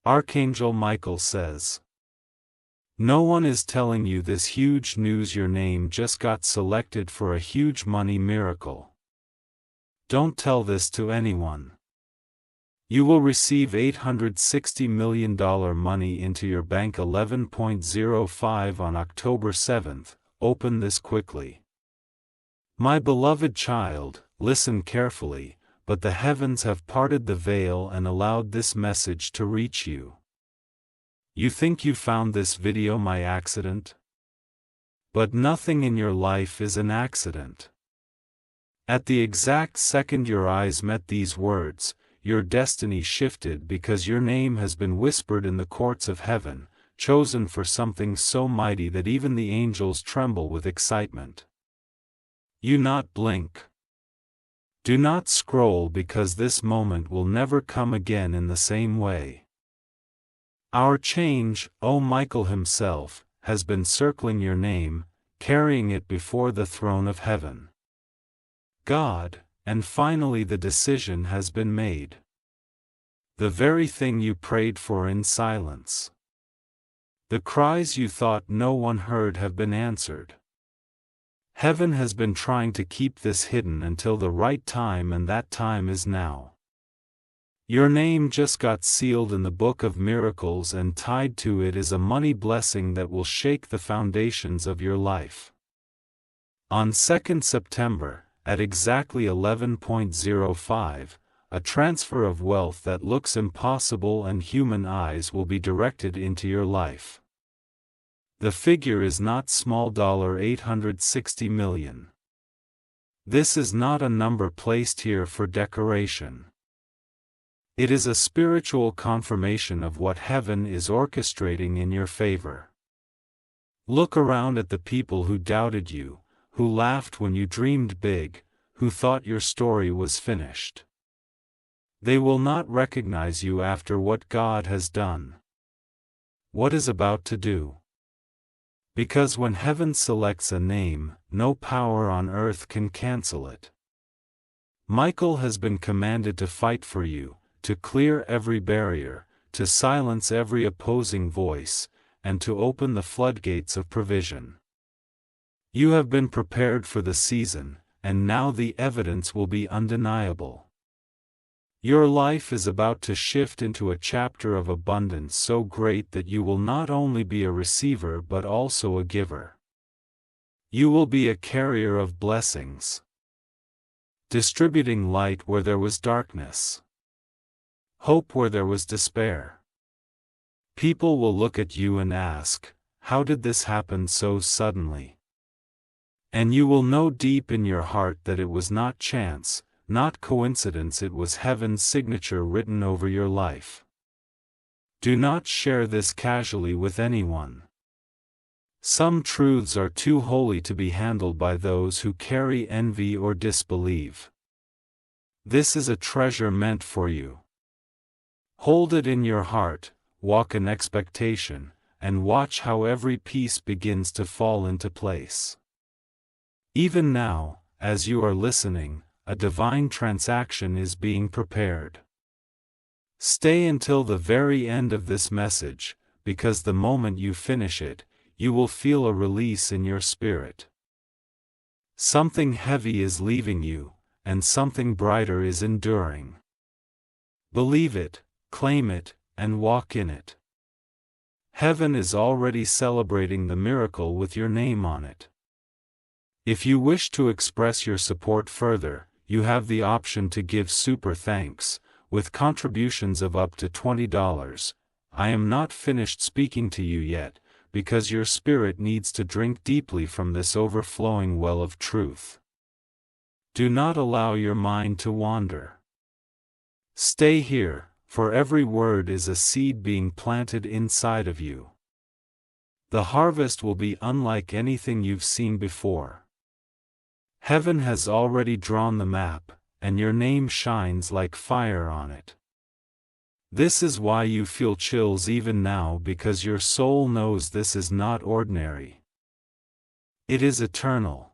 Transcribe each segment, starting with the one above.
Archangel Michael says, "No one is telling you this huge news. Your name just got selected for a huge money miracle. Don't tell this to anyone. You will receive $860 million money into your bank 11.05 on October 7th. Open this quickly. My beloved child, listen carefully, but the heavens have parted the veil and allowed this message to reach you. You think you found this video by accident? But nothing in your life is an accident. At the exact second your eyes met these words, your destiny shifted because your name has been whispered in the courts of heaven, chosen for something so mighty that even the angels tremble with excitement. You not blink. Do not scroll because this moment will never come again in the same way. Our change, Michael himself, has been circling your name, carrying it before the throne of heaven. God, and finally the decision has been made. The very thing you prayed for in silence. The cries you thought no one heard have been answered. Heaven has been trying to keep this hidden until the right time, and that time is now. Your name just got sealed in the book of miracles, and tied to it is a money blessing that will shake the foundations of your life. On 2nd September, at exactly 11.05, a transfer of wealth that looks impossible and human eyes will be directed into your life. The figure is not small, $860 million. This is not a number placed here for decoration. It is a spiritual confirmation of what heaven is orchestrating in your favor. Look around at the people who doubted you, who laughed when you dreamed big, who thought your story was finished. They will not recognize you after what God has done. What is about to do? Because when heaven selects a name, no power on earth can cancel it. Michael has been commanded to fight for you, to clear every barrier, to silence every opposing voice, and to open the floodgates of provision. You have been prepared for the season, and now the evidence will be undeniable. Your life is about to shift into a chapter of abundance so great that you will not only be a receiver but also a giver. You will be a carrier of blessings, distributing light where there was darkness, hope where there was despair. People will look at you and ask, "How did this happen so suddenly?" And you will know deep in your heart that it was not chance, not coincidence, it was heaven's signature written over your life. Do not share this casually with anyone. Some truths are too holy to be handled by those who carry envy or disbelieve. This is a treasure meant for you. Hold it in your heart, walk in expectation, and watch how every piece begins to fall into place. Even now, as you are listening, a divine transaction is being prepared. Stay until the very end of this message, because the moment you finish it, you will feel a release in your spirit. Something heavy is leaving you, and something brighter is enduring. Believe it, claim it, and walk in it. Heaven is already celebrating the miracle with your name on it. If you wish to express your support further, you have the option to give super thanks, with contributions of up to $20. I am not finished speaking to you yet, because your spirit needs to drink deeply from this overflowing well of truth. Do not allow your mind to wander. Stay here, for every word is a seed being planted inside of you. The harvest will be unlike anything you've seen before. Heaven has already drawn the map, and your name shines like fire on it. This is why you feel chills even now, because your soul knows this is not ordinary. It is eternal.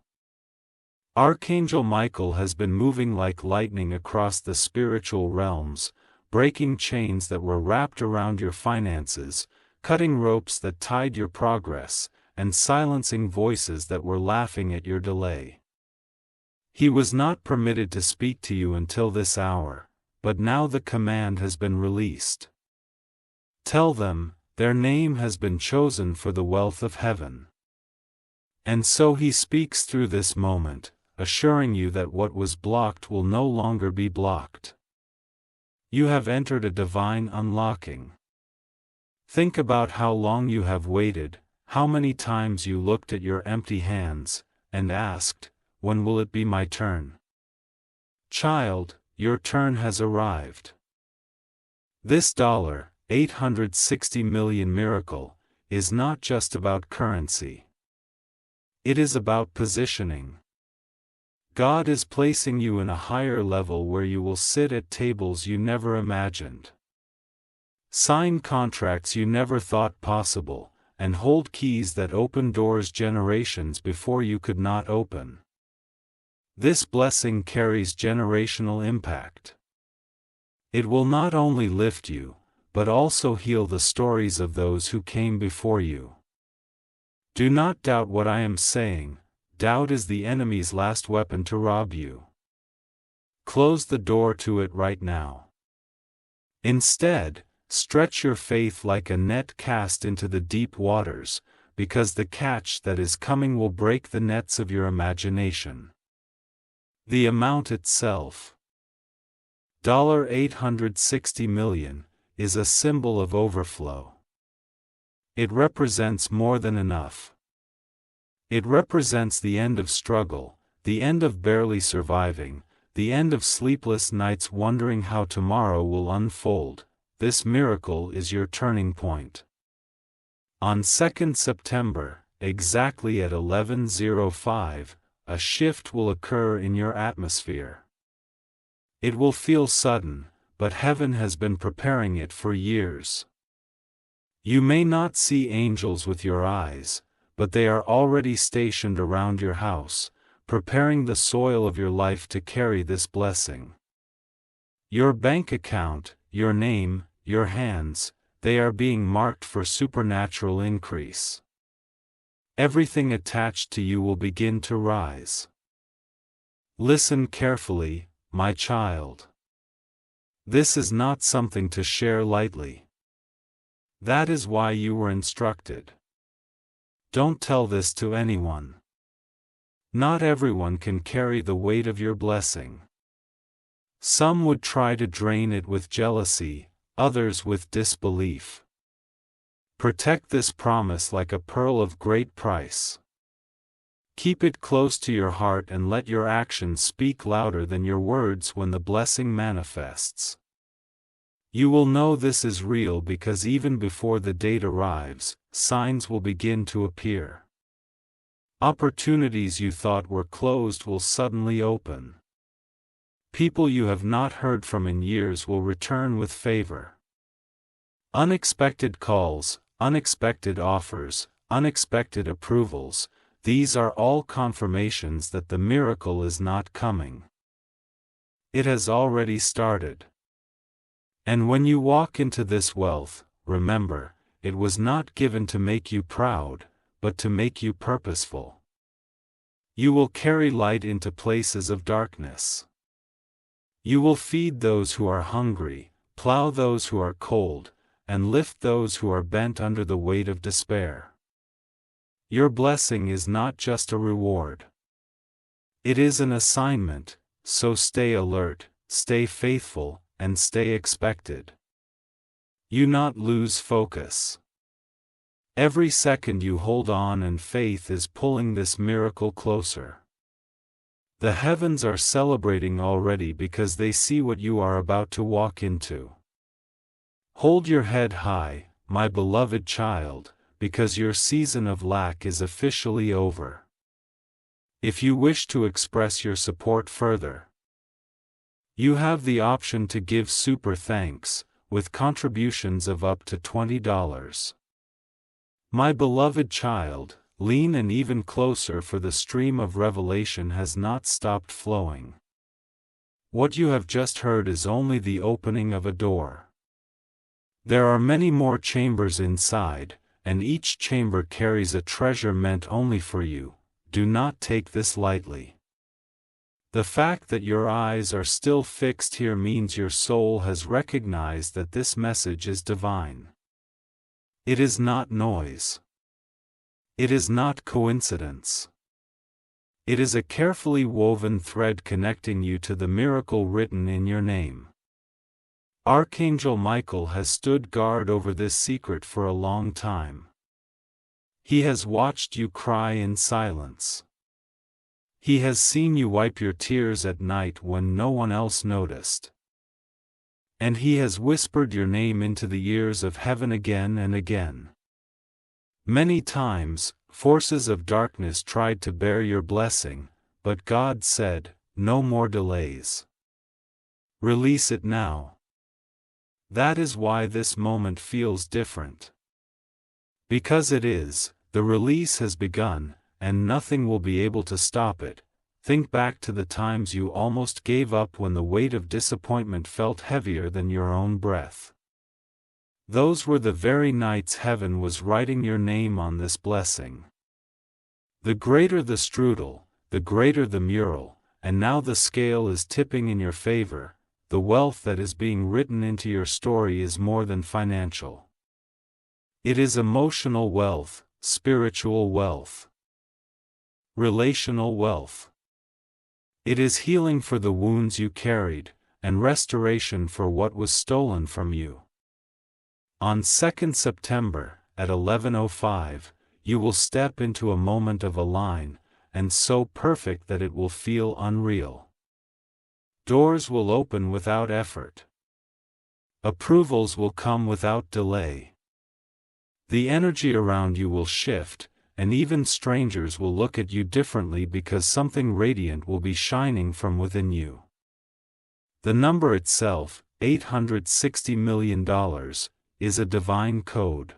Archangel Michael has been moving like lightning across the spiritual realms, breaking chains that were wrapped around your finances, cutting ropes that tied your progress, and silencing voices that were laughing at your delay. He was not permitted to speak to you until this hour, but now the command has been released. Tell them, their name has been chosen for the wealth of heaven. And so he speaks through this moment, assuring you that what was blocked will no longer be blocked. You have entered a divine unlocking. Think about how long you have waited, how many times you looked at your empty hands, and asked, "When will it be my turn?" Child, your turn has arrived. This $860 million miracle is not just about currency. It is about positioning. God is placing you in a higher level where you will sit at tables you never imagined, sign contracts you never thought possible, and hold keys that open doors generations before you could not open. This blessing carries generational impact. It will not only lift you, but also heal the stories of those who came before you. Do not doubt what I am saying. Doubt is the enemy's last weapon to rob you. Close the door to it right now. Instead, stretch your faith like a net cast into the deep waters, because the catch that is coming will break the nets of your imagination. The amount itself, $860 million, is a symbol of overflow. It represents more than enough. It represents the end of struggle, the end of barely surviving, the end of sleepless nights wondering how tomorrow will unfold. This miracle is your turning point. On 2nd September, exactly at 11:05, a shift will occur in your atmosphere. It will feel sudden, but heaven has been preparing it for years. You may not see angels with your eyes, but they are already stationed around your house, preparing the soil of your life to carry this blessing. Your bank account, your name, your hands, they are being marked for supernatural increase. Everything attached to you will begin to rise. Listen carefully, my child. This is not something to share lightly. That is why you were instructed. Don't tell this to anyone. Not everyone can carry the weight of your blessing. Some would try to drain it with jealousy, others with disbelief. Protect this promise like a pearl of great price. Keep it close to your heart and let your actions speak louder than your words when the blessing manifests. You will know this is real because even before the date arrives, signs will begin to appear. Opportunities you thought were closed will suddenly open. People you have not heard from in years will return with favor. Unexpected calls, unexpected offers, unexpected approvals, these are all confirmations that the miracle is not coming. It has already started. And when you walk into this wealth, remember, it was not given to make you proud, but to make you purposeful. You will carry light into places of darkness. You will feed those who are hungry, plow those who are cold, and lift those who are bent under the weight of despair. Your blessing is not just a reward. It is an assignment, so stay alert, stay faithful, and stay expected. You not lose focus. Every second you hold on and faith is pulling this miracle closer. The heavens are celebrating already because they see what you are about to walk into. Hold your head high, my beloved child, because your season of lack is officially over. If you wish to express your support further, you have the option to give super thanks, with contributions of up to $20. My beloved child, lean in even closer for the stream of revelation has not stopped flowing. What you have just heard is only the opening of a door. There are many more chambers inside, and each chamber carries a treasure meant only for you. Do not take this lightly. The fact that your eyes are still fixed here means your soul has recognized that this message is divine. It is not noise. It is not coincidence. It is a carefully woven thread connecting you to the miracle written in your name. Archangel Michael has stood guard over this secret for a long time. He has watched you cry in silence. He has seen you wipe your tears at night when no one else noticed. And he has whispered your name into the ears of heaven again and again. Many times, forces of darkness tried to bear your blessing, but God said, "No more delays. Release it now." That is why this moment feels different. Because it is, the release has begun, and nothing will be able to stop it. Think back to the times you almost gave up when the weight of disappointment felt heavier than your own breath. Those were the very nights heaven was writing your name on this blessing. The greater the strudel, the greater the mural, and now the scale is tipping in your favor. The wealth that is being written into your story is more than financial. It is emotional wealth, spiritual wealth, relational wealth. It is healing for the wounds you carried, and restoration for what was stolen from you. On 2nd September, at 11:05, you will step into a moment of a line, and so perfect that it will feel unreal. Doors will open without effort. Approvals will come without delay. The energy around you will shift, and even strangers will look at you differently because something radiant will be shining from within you. The number itself, $860 million, is a divine code.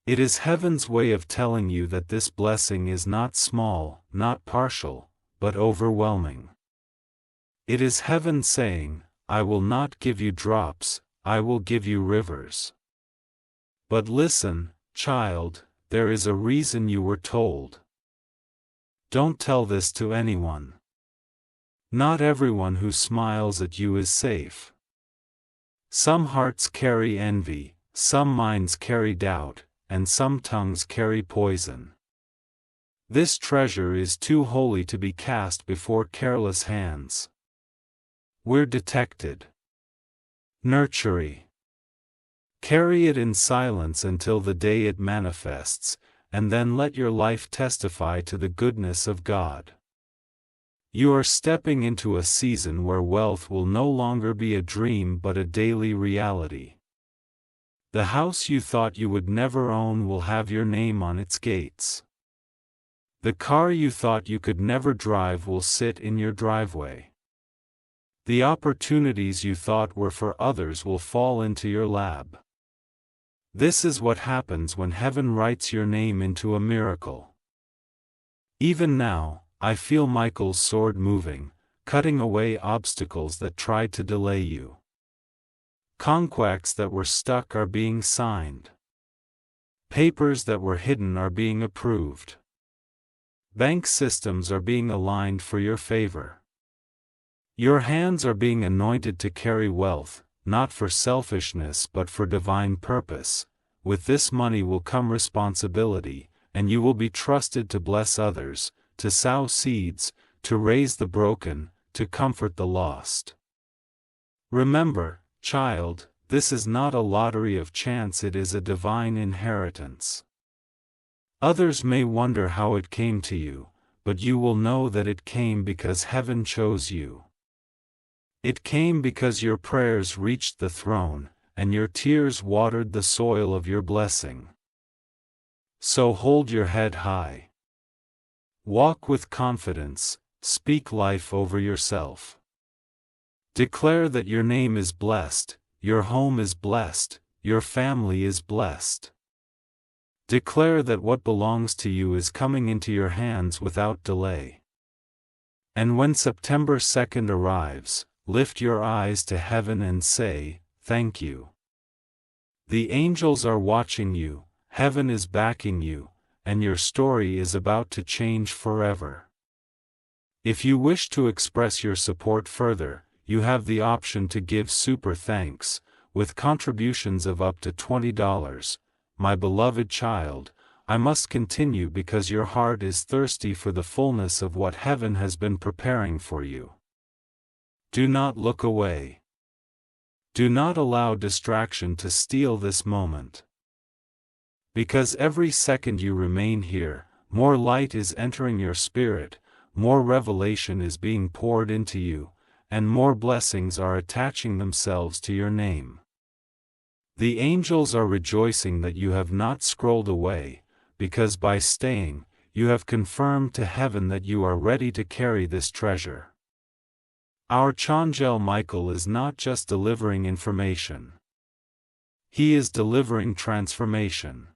It is heaven's way of telling you that this blessing is not small, not partial, but overwhelming. It is heaven saying, "I will not give you drops, I will give you rivers." But listen, child, there is a reason you were told. Don't tell this to anyone. Not everyone who smiles at you is safe. Some hearts carry envy, some minds carry doubt, and some tongues carry poison. This treasure is too holy to be cast before careless hands. We're detected. Nurture. Carry it in silence until the day it manifests, and then let your life testify to the goodness of God. You are stepping into a season where wealth will no longer be a dream but a daily reality. The house you thought you would never own will have your name on its gates. The car you thought you could never drive will sit in your driveway. The opportunities you thought were for others will fall into your lap. This is what happens when heaven writes your name into a miracle. Even now, I feel Michael's sword moving, cutting away obstacles that tried to delay you. Contracts that were stuck are being signed. Papers that were hidden are being approved. Bank systems are being aligned for your favor. Your hands are being anointed to carry wealth, not for selfishness but for divine purpose. With this money will come responsibility, and you will be trusted to bless others, to sow seeds, to raise the broken, to comfort the lost. Remember, child, this is not a lottery of chance, it is a divine inheritance. Others may wonder how it came to you, but you will know that it came because heaven chose you. It came because your prayers reached the throne, and your tears watered the soil of your blessing. So hold your head high. Walk with confidence, speak life over yourself. Declare that your name is blessed, your home is blessed, your family is blessed. Declare that what belongs to you is coming into your hands without delay. And when September 2nd arrives, lift your eyes to heaven and say, "Thank you." The angels are watching you, heaven is backing you, and your story is about to change forever. If you wish to express your support further, you have the option to give super thanks, with contributions of up to $20. My beloved child, I must continue because your heart is thirsty for the fullness of what heaven has been preparing for you. Do not look away. Do not allow distraction to steal this moment. Because every second you remain here, more light is entering your spirit, more revelation is being poured into you, and more blessings are attaching themselves to your name. The angels are rejoicing that you have not scrolled away, because by staying, you have confirmed to heaven that you are ready to carry this treasure. Our Archangel Michael is not just delivering information. He is delivering transformation.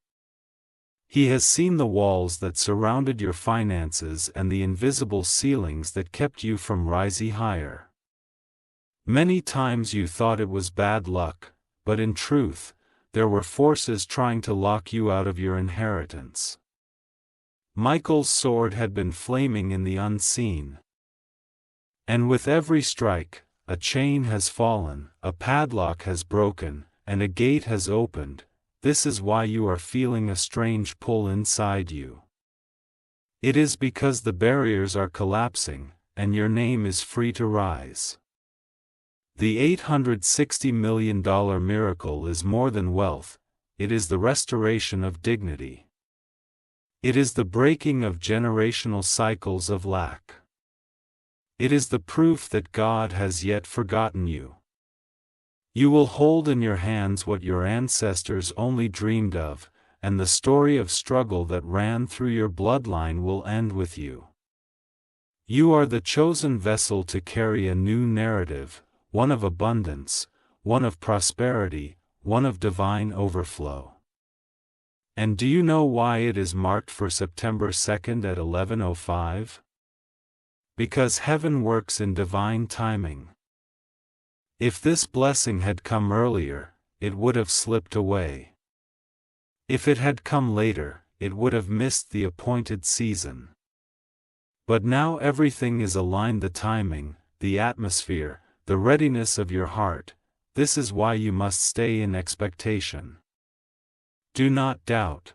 He has seen the walls that surrounded your finances and the invisible ceilings that kept you from rising higher. Many times you thought it was bad luck, but in truth, there were forces trying to lock you out of your inheritance. Michael's sword had been flaming in the unseen. And with every strike, a chain has fallen, a padlock has broken, and a gate has opened. This is why you are feeling a strange pull inside you. It is because the barriers are collapsing, and your name is free to rise. The $860 million miracle is more than wealth, it is the restoration of dignity. It is the breaking of generational cycles of lack. It is the proof that God has yet forgotten you. You will hold in your hands what your ancestors only dreamed of, and the story of struggle that ran through your bloodline will end with you. You are the chosen vessel to carry a new narrative, one of abundance, one of prosperity, one of divine overflow. And do you know why it is marked for September 2nd at 11:05? Because heaven works in divine timing. If this blessing had come earlier, it would have slipped away. If it had come later, it would have missed the appointed season. But now everything is aligned: the timing, the atmosphere, the readiness of your heart. This is why you must stay in expectation. Do not doubt.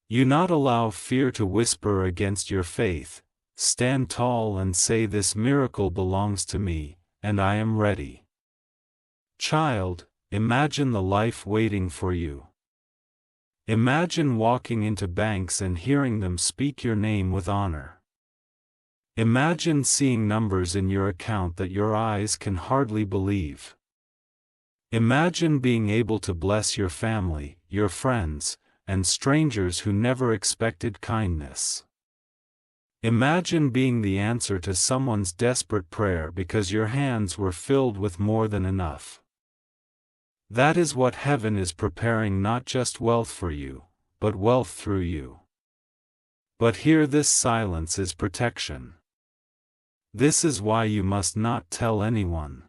You not allow fear to whisper against your faith. Stand tall and say, "This miracle belongs to me, and I am ready." Child, imagine the life waiting for you. Imagine walking into banks and hearing them speak your name with honor. Imagine seeing numbers in your account that your eyes can hardly believe. Imagine being able to bless your family, your friends, and strangers who never expected kindness. Imagine being the answer to someone's desperate prayer because your hands were filled with more than enough. That is what heaven is preparing: not just wealth for you, but wealth through you. But here this silence is protection. This is why you must not tell anyone.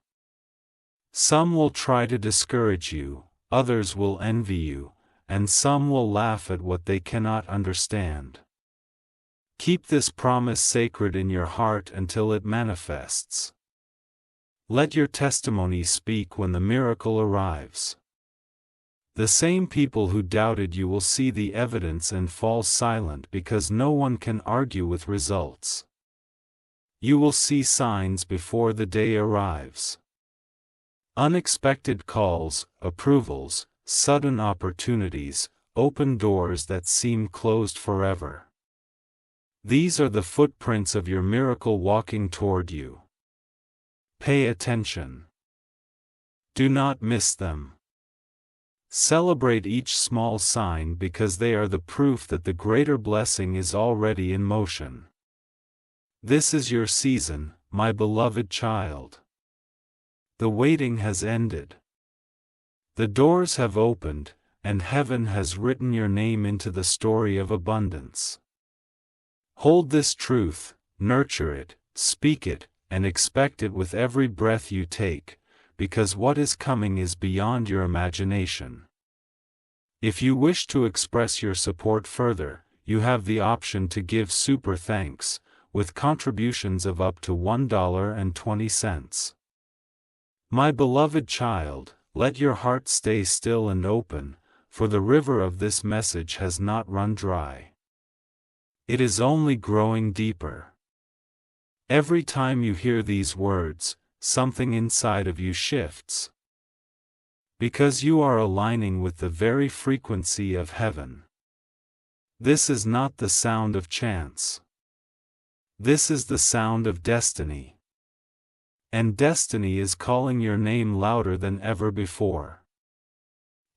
Some will try to discourage you, others will envy you, and some will laugh at what they cannot understand. Keep this promise sacred in your heart until it manifests. Let your testimony speak when the miracle arrives. The same people who doubted you will see the evidence and fall silent because no one can argue with results. You will see signs before the day arrives. Unexpected calls, approvals, sudden opportunities, open doors that seem closed forever. These are the footprints of your miracle walking toward you. Pay attention. Do not miss them. Celebrate each small sign because they are the proof that the greater blessing is already in motion. This is your season, my beloved child. The waiting has ended. The doors have opened, and heaven has written your name into the story of abundance. Hold this truth, nurture it, speak it, and expect it with every breath you take, because what is coming is beyond your imagination. If you wish to express your support further, you have the option to give super thanks, with contributions of up to $1.20. My beloved child, let your heart stay still and open, for the river of this message has not run dry. It is only growing deeper. Every time you hear these words, something inside of you shifts. Because you are aligning with the very frequency of heaven. This is not the sound of chance. This is the sound of destiny. And destiny is calling your name louder than ever before.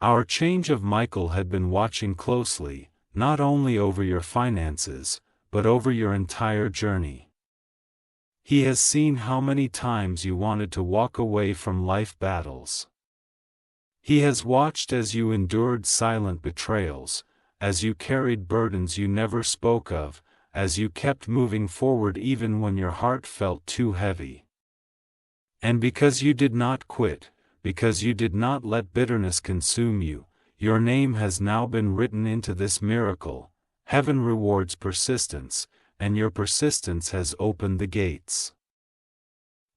Archangel Michael had been watching closely, not only over your finances, but over your entire journey. He has seen how many times you wanted to walk away from life battles. He has watched as you endured silent betrayals, as you carried burdens you never spoke of, as you kept moving forward even when your heart felt too heavy. And because you did not quit, because you did not let bitterness consume you, your name has now been written into this miracle. Heaven rewards persistence, and your persistence has opened the gates.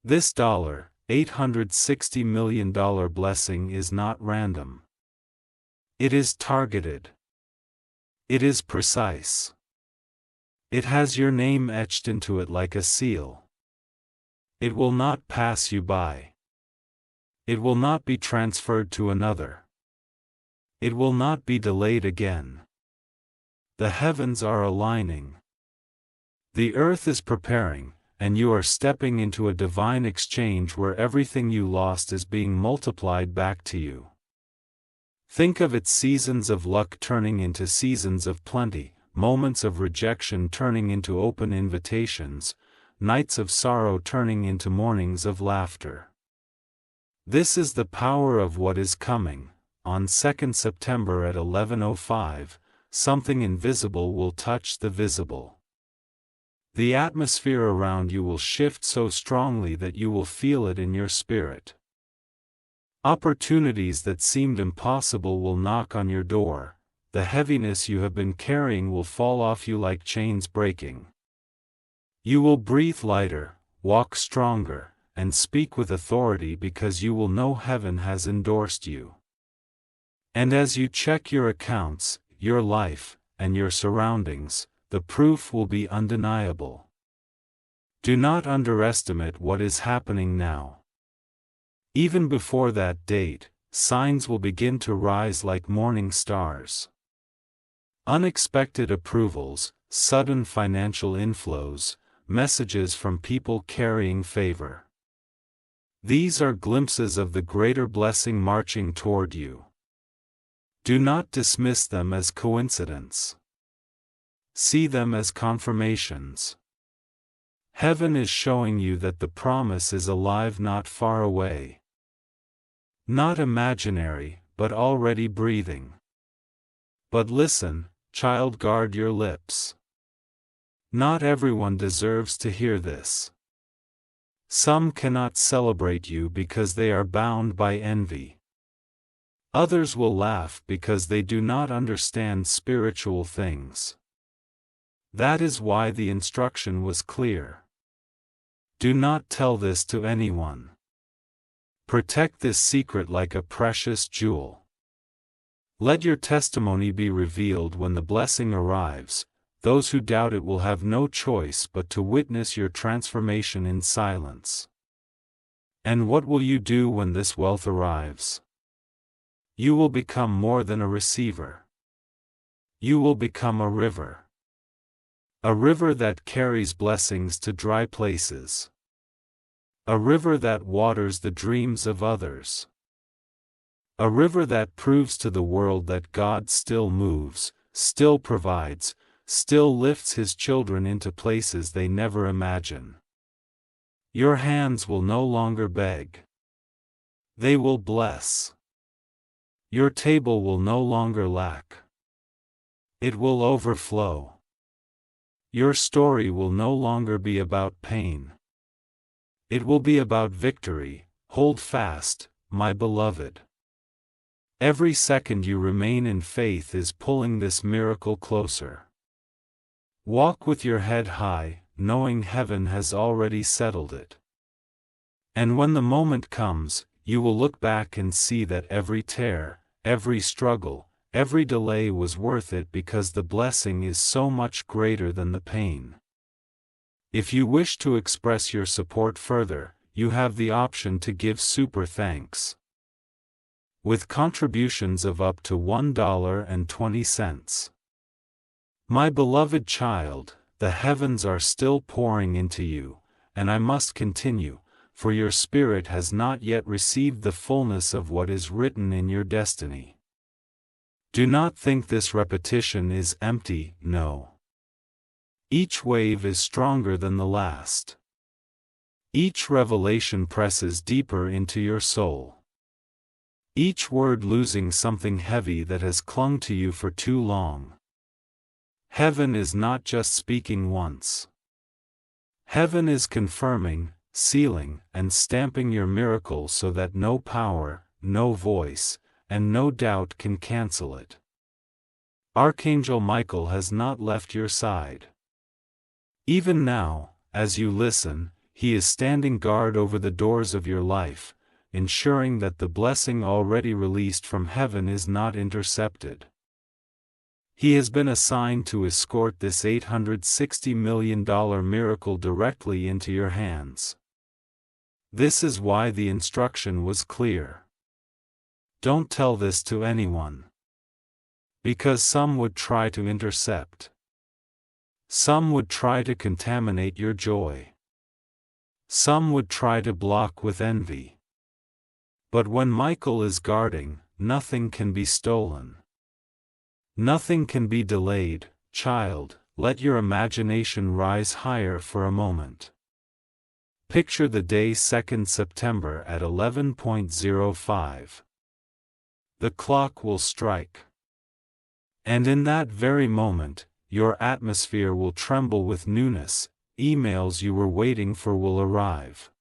This $860 million blessing is not random. It is targeted. It is precise. It has your name etched into it like a seal. It will not pass you by. It will not be transferred to another. It will not be delayed again. The heavens are aligning. The earth is preparing, and you are stepping into a divine exchange where everything you lost is being multiplied back to you. Think of it: seasons of luck turning into seasons of plenty, moments of rejection turning into open invitations, nights of sorrow turning into mornings of laughter. This is the power of what is coming. On 2nd September at 11:05, something invisible will touch the visible. The atmosphere around you will shift so strongly that you will feel it in your spirit. Opportunities that seemed impossible will knock on your door. The heaviness you have been carrying will fall off you like chains breaking. You will breathe lighter, walk stronger, and speak with authority because you will know heaven has endorsed you. And as you check your accounts, your life, and your surroundings, the proof will be undeniable. Do not underestimate what is happening now. Even before that date, signs will begin to rise like morning stars. Unexpected approvals, sudden financial inflows, messages from people carrying favor. These are glimpses of the greater blessing marching toward you. Do not dismiss them as coincidence. See them as confirmations. Heaven is showing you that the promise is alive, not far away. Not imaginary, but already breathing. But listen, child, guard your lips. Not everyone deserves to hear this. Some cannot celebrate you because they are bound by envy. Others will laugh because they do not understand spiritual things. That is why the instruction was clear. Do not tell this to anyone. Protect this secret like a precious jewel. Let your testimony be revealed when the blessing arrives. Those who doubt it will have no choice but to witness your transformation in silence. And what will you do when this wealth arrives? You will become more than a receiver. You will become a river. A river that carries blessings to dry places. A river that waters the dreams of others. A river that proves to the world that God still moves, still provides, still lifts His children into places they never imagine. Your hands will no longer beg. They will bless. Your table will no longer lack. It will overflow. Your story will no longer be about pain. It will be about victory. Hold fast, my beloved. Every second you remain in faith is pulling this miracle closer. Walk with your head high, knowing heaven has already settled it. And when the moment comes, you will look back and see that every tear, every struggle, every delay was worth it because the blessing is so much greater than the pain. If you wish to express your support further, you have the option to give super thanks. With contributions of up to $1.20. My beloved child, the heavens are still pouring into you, and I must continue, for your spirit has not yet received the fullness of what is written in your destiny. Do not think this repetition is empty, no. Each wave is stronger than the last. Each revelation presses deeper into your soul. Each word losing something heavy that has clung to you for too long. Heaven is not just speaking once. Heaven is confirming, sealing, and stamping your miracle so that no power, no voice, and no doubt can cancel it. Archangel Michael has not left your side. Even now, as you listen, he is standing guard over the doors of your life, ensuring that the blessing already released from heaven is not intercepted. He has been assigned to escort this $860 million miracle directly into your hands. This is why the instruction was clear. Don't tell this to anyone. Because some would try to intercept. Some would try to contaminate your joy. Some would try to block with envy. But when Michael is guarding, nothing can be stolen. Nothing can be delayed. Child, let your imagination rise higher for a moment. Picture the day 2nd September at 11:05. The clock will strike. And in that very moment, your atmosphere will tremble with newness. Emails you were waiting for will arrive.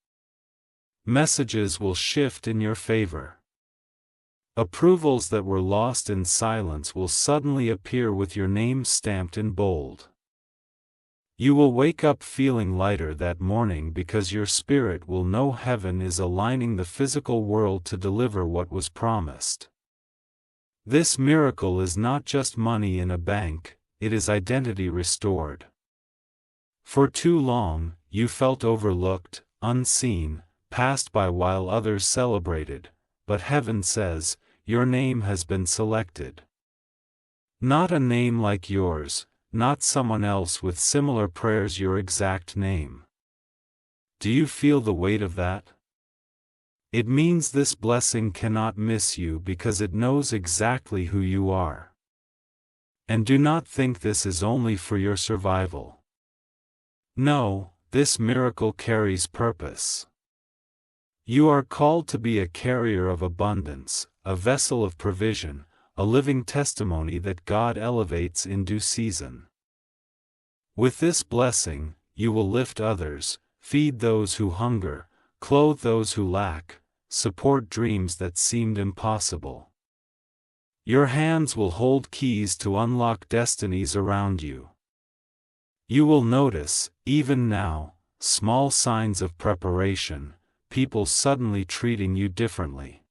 Messages will shift in your favor. Approvals that were lost in silence will suddenly appear with your name stamped in bold. You will wake up feeling lighter that morning because your spirit will know heaven is aligning the physical world to deliver what was promised. This miracle is not just money in a bank, it is identity restored. For too long, you felt overlooked, unseen, passed by while others celebrated, but heaven says, your name has been selected. Not a name like yours, not someone else with similar prayers, your exact name. Do you feel the weight of that? It means this blessing cannot miss you because it knows exactly who you are. And do not think this is only for your survival. No, this miracle carries purpose. You are called to be a carrier of abundance, a vessel of provision, a living testimony that God elevates in due season. With this blessing, you will lift others, feed those who hunger, clothe those who lack, support dreams that seemed impossible. Your hands will hold keys to unlock destinies around you. You will notice, even now, small signs of preparation, people suddenly treating you differently.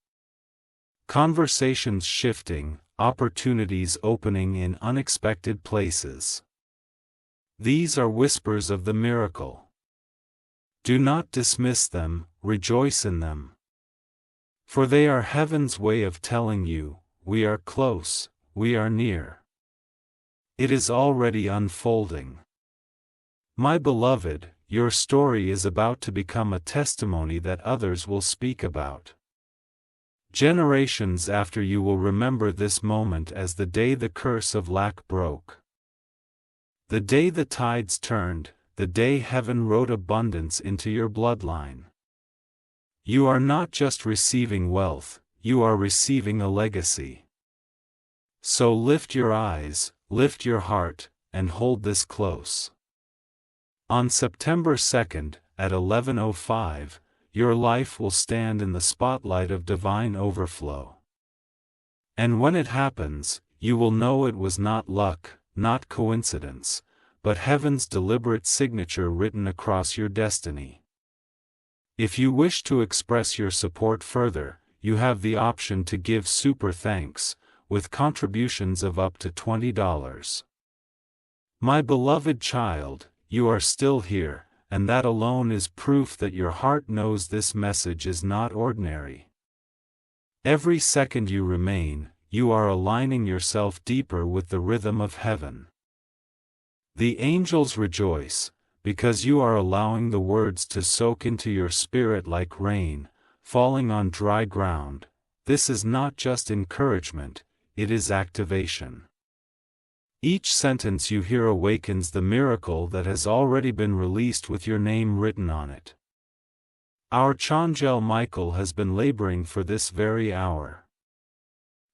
Conversations shifting, opportunities opening in unexpected places. These are whispers of the miracle. Do not dismiss them, rejoice in them. For they are heaven's way of telling you, we are close, we are near. It is already unfolding. My beloved, your story is about to become a testimony that others will speak about. Generations after you will remember this moment as the day the curse of lack broke. The day the tides turned, the day heaven wrote abundance into your bloodline. You are not just receiving wealth, you are receiving a legacy. So lift your eyes, lift your heart, and hold this close. On September 2nd, at 11:05, your life will stand in the spotlight of divine overflow. And when it happens, you will know it was not luck, not coincidence, but heaven's deliberate signature written across your destiny. If you wish to express your support further, you have the option to give super thanks, with contributions of up to $20. My beloved child, you are still here, and that alone is proof that your heart knows this message is not ordinary. Every second you remain, you are aligning yourself deeper with the rhythm of heaven. The angels rejoice, because you are allowing the words to soak into your spirit like rain, falling on dry ground. This is not just encouragement, it is activation. Each sentence you hear awakens the miracle that has already been released with your name written on it. Archangel Michael has been laboring for this very hour.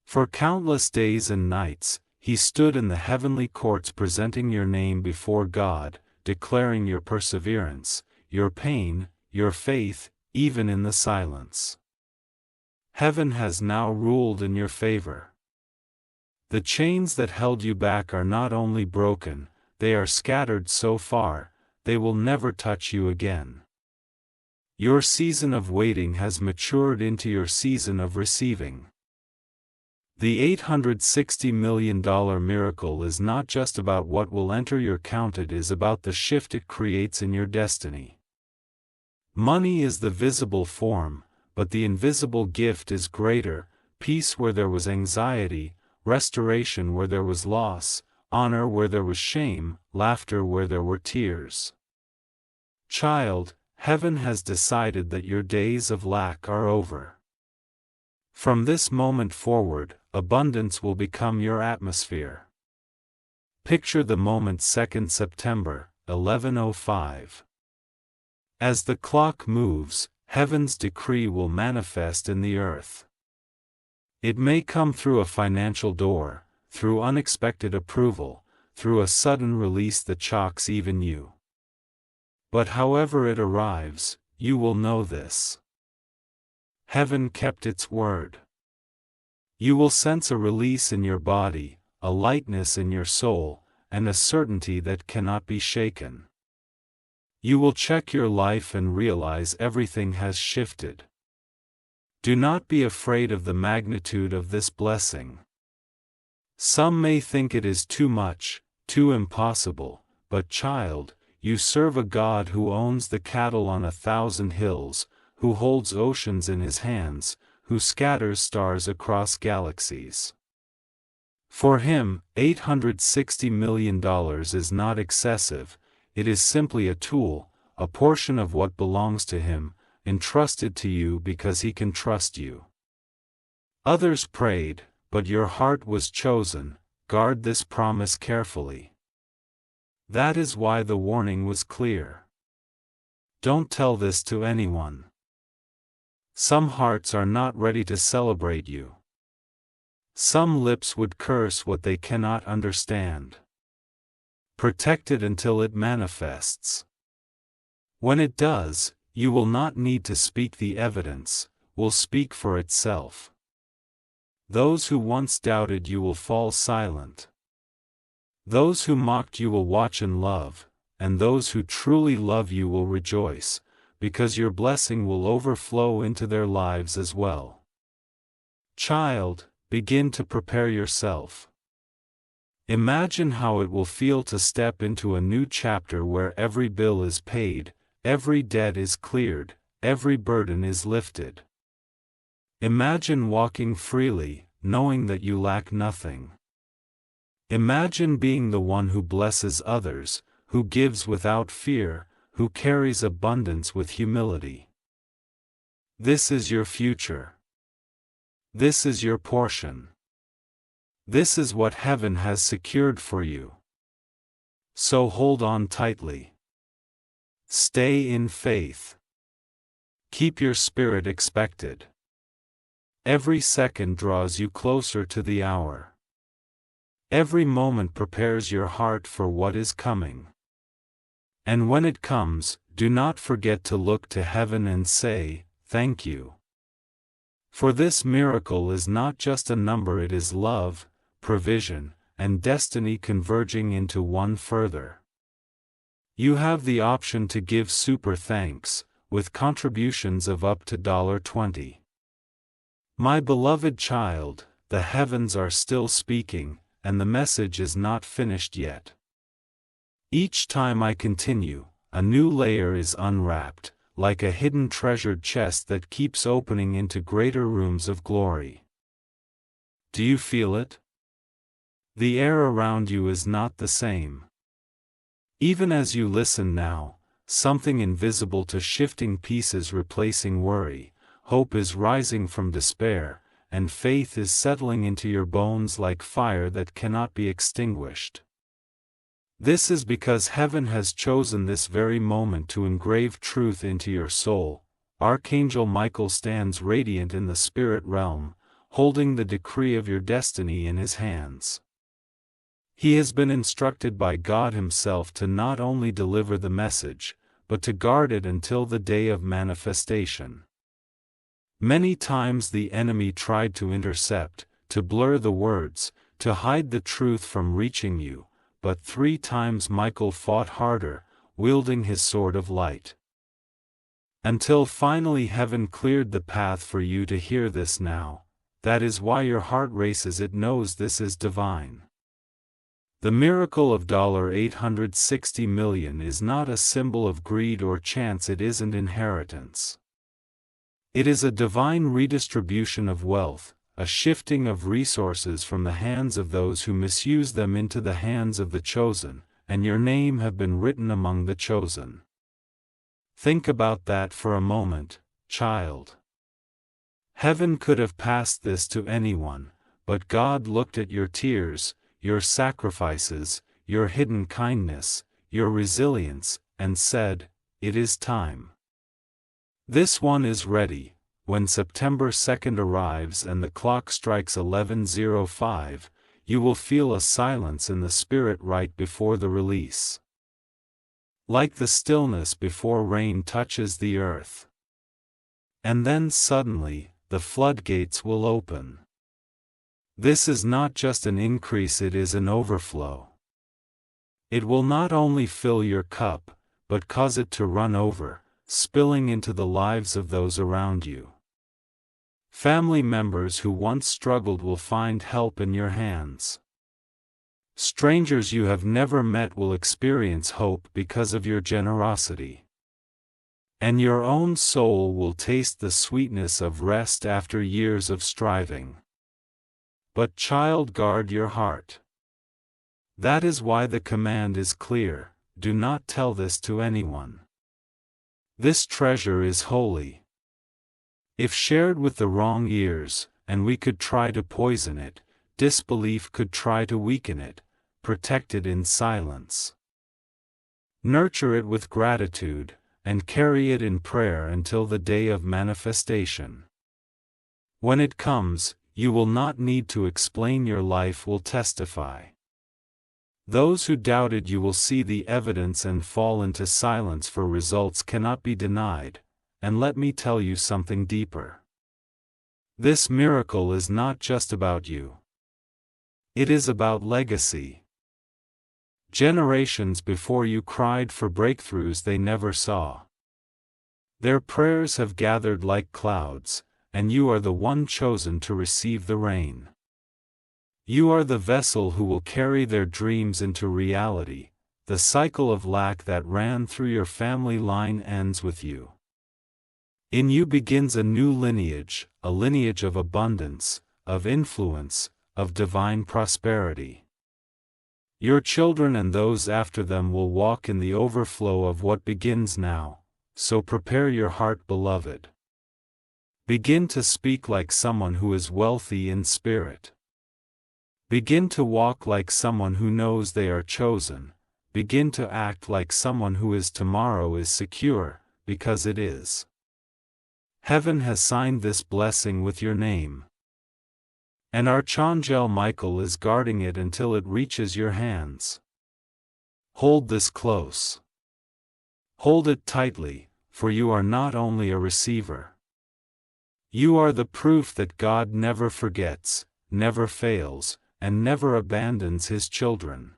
For countless days and nights, he stood in the heavenly courts presenting your name before God, declaring your perseverance, your pain, your faith, even in the silence. Heaven has now ruled in your favor. The chains that held you back are not only broken, they are scattered so far, they will never touch you again. Your season of waiting has matured into your season of receiving. The $860 million miracle is not just about what will enter your account, it is about the shift it creates in your destiny. Money is the visible form, but the invisible gift is greater: peace where there was anxiety, restoration where there was loss, honor where there was shame, laughter where there were tears. Child, heaven has decided that your days of lack are over. From this moment forward, abundance will become your atmosphere. Picture the moment: 2nd September, 11:05. As the clock moves, heaven's decree will manifest in the earth. It may come through a financial door, through unexpected approval, through a sudden release that shocks even you. But however it arrives, you will know this: heaven kept its word. You will sense a release in your body, a lightness in your soul, and a certainty that cannot be shaken. You will check your life and realize everything has shifted. Do not be afraid of the magnitude of this blessing. Some may think it is too much, too impossible, but child, you serve a God who owns the cattle on 1,000 hills, who holds oceans in his hands, who scatters stars across galaxies. For him, $860 million is not excessive, it is simply a tool, a portion of what belongs to him, entrusted to you because he can trust you. Others prayed, but your heart was chosen. Guard this promise carefully. That is why the warning was clear. Don't tell this to anyone. Some hearts are not ready to celebrate you. Some lips would curse what they cannot understand. Protect it until it manifests. When it does, you will not need to speak, the evidence will speak for itself. Those who once doubted you will fall silent. Those who mocked you will watch and love, and those who truly love you will rejoice, because your blessing will overflow into their lives as well. Child, begin to prepare yourself. Imagine how it will feel to step into a new chapter where every bill is paid, every debt is cleared, every burden is lifted. Imagine walking freely, knowing that you lack nothing. Imagine being the one who blesses others, who gives without fear, who carries abundance with humility. This is your future. This is your portion. This is what heaven has secured for you. So hold on tightly. Stay in faith. Keep your spirit expected. Every second draws you closer to the hour. Every moment prepares your heart for what is coming. And when it comes, do not forget to look to heaven and say, "Thank you." For this miracle is not just a number, it is love, provision, and destiny converging into one further. You have the option to give super thanks, with contributions of up to $20. My beloved child, the heavens are still speaking, and the message is not finished yet. Each time I continue, a new layer is unwrapped, like a hidden treasured chest that keeps opening into greater rooms of glory. Do you feel it? The air around you is not the same. Even as you listen now, something invisible to shifting pieces replacing worry, hope is rising from despair, and faith is settling into your bones like fire that cannot be extinguished. This is because heaven has chosen this very moment to engrave truth into your soul. Archangel Michael stands radiant in the spirit realm, holding the decree of your destiny in his hands. He has been instructed by God himself to not only deliver the message, but to guard it until the day of manifestation. Many times the enemy tried to intercept, to blur the words, to hide the truth from reaching you, but 3 times Michael fought harder, wielding his sword of light. Until finally heaven cleared the path for you to hear this now. That is why your heart races, it knows this is divine. The miracle of $860 million is not a symbol of greed or chance, it isn't inheritance. It is a divine redistribution of wealth, a shifting of resources from the hands of those who misuse them into the hands of the chosen, and your name have been written among the chosen. Think about that for a moment, child. Heaven could have passed this to anyone, but God looked at your tears, your sacrifices, your hidden kindness, your resilience, and said, "It is time. This one is ready." When September 2nd arrives and the clock strikes 11:05, you will feel a silence in the spirit right before the release. Like the stillness before rain touches the earth. And then suddenly, the floodgates will open. This is not just an increase, it is an overflow. It will not only fill your cup, but cause it to run over, spilling into the lives of those around you. Family members who once struggled will find help in your hands. Strangers you have never met will experience hope because of your generosity. And your own soul will taste the sweetness of rest after years of striving. But child, guard your heart. That is why the command is clear: do not tell this to anyone. This treasure is holy. If shared with the wrong ears, and we could try to poison it, disbelief could try to weaken it, protect it in silence. Nurture it with gratitude, and carry it in prayer until the day of manifestation. When it comes, you will not need to explain, your life will testify. Those who doubted you will see the evidence and fall into silence, for results cannot be denied. And let me tell you something deeper. This miracle is not just about you. It is about legacy. Generations before you cried for breakthroughs they never saw. Their prayers have gathered like clouds, and you are the one chosen to receive the rain. You are the vessel who will carry their dreams into reality. The cycle of lack that ran through your family line ends with you. In you begins a new lineage, a lineage of abundance, of influence, of divine prosperity. Your children and those after them will walk in the overflow of what begins now, so prepare your heart, beloved. Begin to speak like someone who is wealthy in spirit. Begin to walk like someone who knows they are chosen. Begin to act like someone who is tomorrow is secure, because it is. Heaven has signed this blessing with your name. And Archangel Michael is guarding it until it reaches your hands. Hold this close. Hold it tightly, for you are not only a receiver. You are the proof that God never forgets, never fails, and never abandons His children.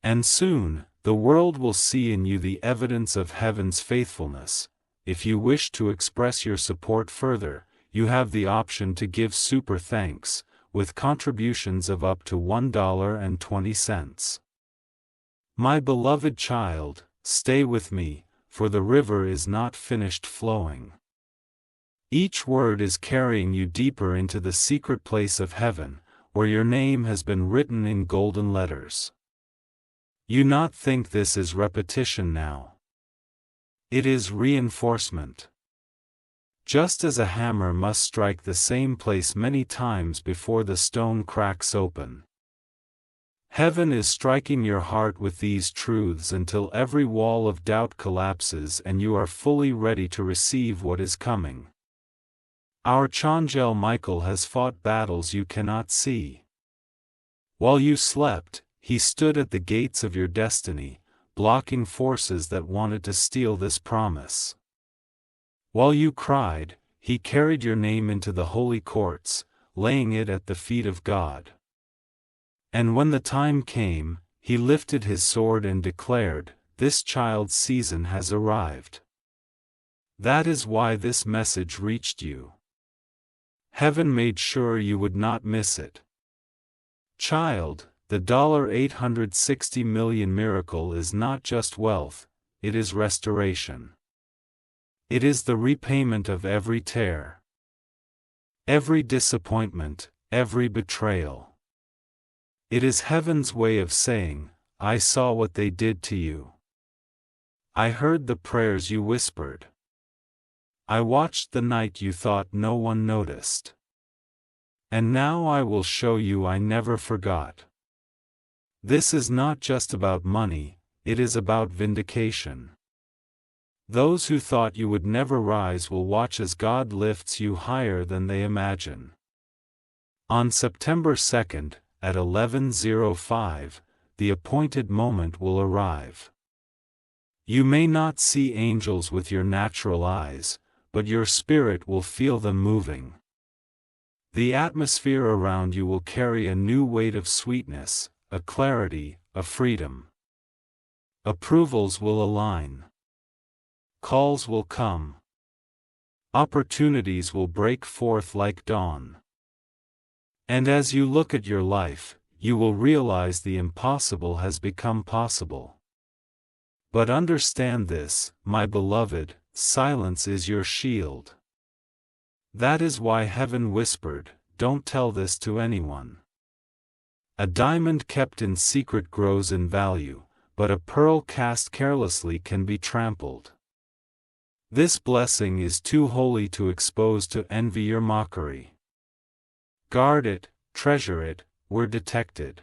And soon, the world will see in you the evidence of heaven's faithfulness. If you wish to express your support further, you have the option to give super thanks, with contributions of up to $1.20. My beloved child, stay with me, for the river is not finished flowing. Each word is carrying you deeper into the secret place of heaven, where your name has been written in golden letters. You not think this is repetition now. It is reinforcement. Just as a hammer must strike the same place many times before the stone cracks open. Heaven is striking your heart with these truths until every wall of doubt collapses and you are fully ready to receive what is coming. Archangel Michael has fought battles you cannot see. While you slept, he stood at the gates of your destiny, blocking forces that wanted to steal this promise. While you cried, he carried your name into the holy courts, laying it at the feet of God. And when the time came, he lifted his sword and declared, "This child's season has arrived." That is why this message reached you. Heaven made sure you would not miss it. Child, the $860 million miracle is not just wealth, it is restoration. It is the repayment of every tear, every disappointment, every betrayal. It is heaven's way of saying, I saw what they did to you. I heard the prayers you whispered. I watched the night you thought no one noticed. And now I will show you I never forgot. This is not just about money, it is about vindication. Those who thought you would never rise will watch as God lifts you higher than they imagine. On September 2nd, at 11:05, the appointed moment will arrive. You may not see angels with your natural eyes, but your spirit will feel them moving. The atmosphere around you will carry a new weight of sweetness, a clarity, a freedom. Approvals will align. Calls will come. Opportunities will break forth like dawn. And as you look at your life, you will realize the impossible has become possible. But understand this, my beloved, silence is your shield. That is why heaven whispered, don't tell this to anyone. A diamond kept in secret grows in value, but a pearl cast carelessly can be trampled. This blessing is too holy to expose to envy or mockery. Guard it, treasure it, where detected.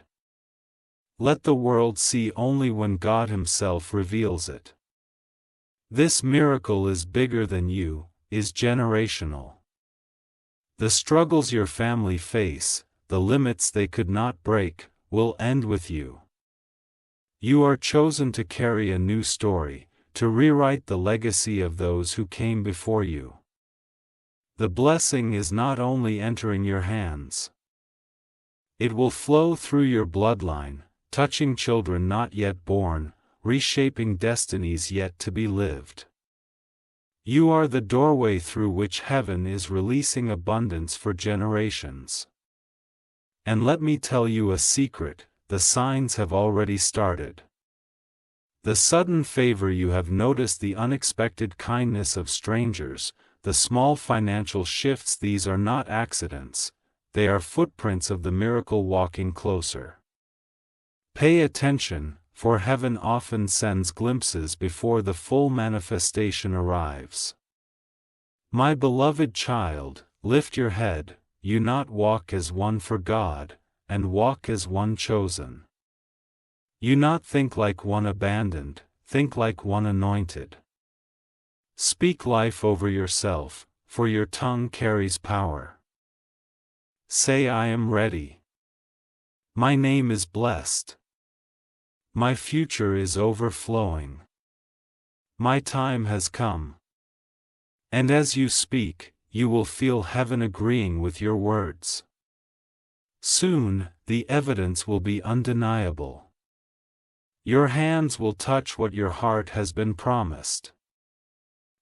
Let the world see only when God Himself reveals it. This miracle is bigger than you, is generational. The struggles your family face, the limits they could not break, will end with you. You are chosen to carry a new story, to rewrite the legacy of those who came before you. The blessing is not only entering your hands. It will flow through your bloodline, touching children not yet born, reshaping destinies yet to be lived. You are the doorway through which heaven is releasing abundance for generations. And let me tell you a secret, the signs have already started. The sudden favor you have noticed, the unexpected kindness of strangers, the small financial shifts, these are not accidents, they are footprints of the miracle walking closer. Pay attention, for heaven often sends glimpses before the full manifestation arrives. My beloved child, lift your head, you not walk as one for God, and walk as one chosen. You not think like one abandoned, think like one anointed. Speak life over yourself, for your tongue carries power. Say, I am ready. My name is blessed. My future is overflowing. My time has come. And as you speak, you will feel heaven agreeing with your words. Soon, the evidence will be undeniable. Your hands will touch what your heart has been promised.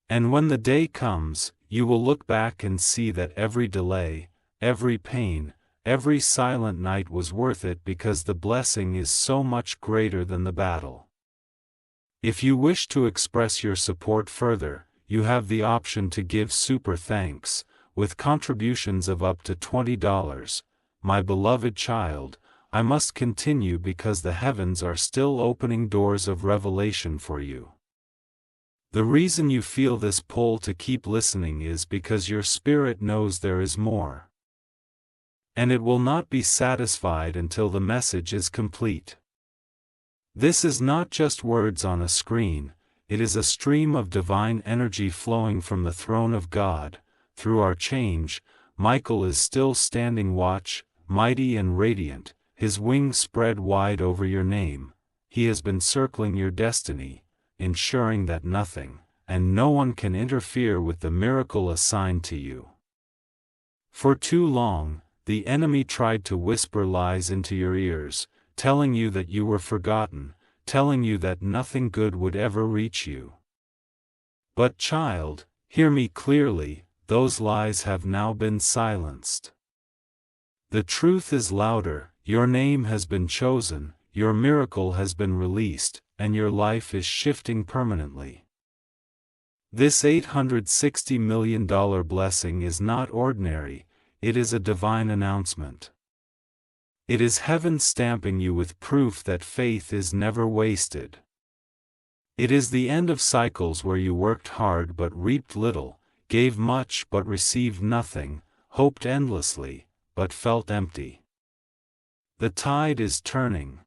And when the day comes, you will look back and see that every delay, every pain, every silent night was worth it because the blessing is so much greater than the battle. If you wish to express your support further, you have the option to give super thanks, with contributions of up to $20. My beloved child, I must continue because the heavens are still opening doors of revelation for you. The reason you feel this pull to keep listening is because your spirit knows there is more. And it will not be satisfied until the message is complete. This is not just words on a screen, it is a stream of divine energy flowing from the throne of God. Through Archangel, Michael is still standing watch, mighty and radiant, his wings spread wide over your name. He has been circling your destiny, ensuring that nothing, and no one can interfere with the miracle assigned to you. For too long, the enemy tried to whisper lies into your ears, telling you that you were forgotten, telling you that nothing good would ever reach you. But child, hear me clearly, those lies have now been silenced. The truth is louder, your name has been chosen, your miracle has been released, and your life is shifting permanently. This $860 million blessing is not ordinary, it is a divine announcement. It is heaven stamping you with proof that faith is never wasted. It is the end of cycles where you worked hard but reaped little, gave much but received nothing, hoped endlessly, but felt empty. The tide is turning.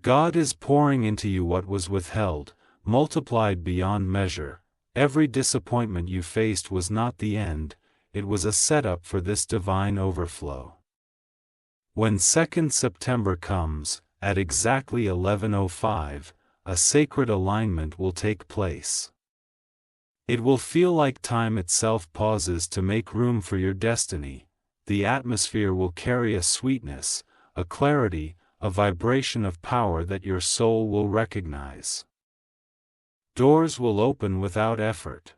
God is pouring into you what was withheld, multiplied beyond measure. Every disappointment you faced was not the end, it was a setup for this divine overflow. When 2nd September comes, at exactly 11:05, a sacred alignment will take place. It will feel like time itself pauses to make room for your destiny. The atmosphere will carry a sweetness, a clarity, a vibration of power that your soul will recognize. Doors will open without effort.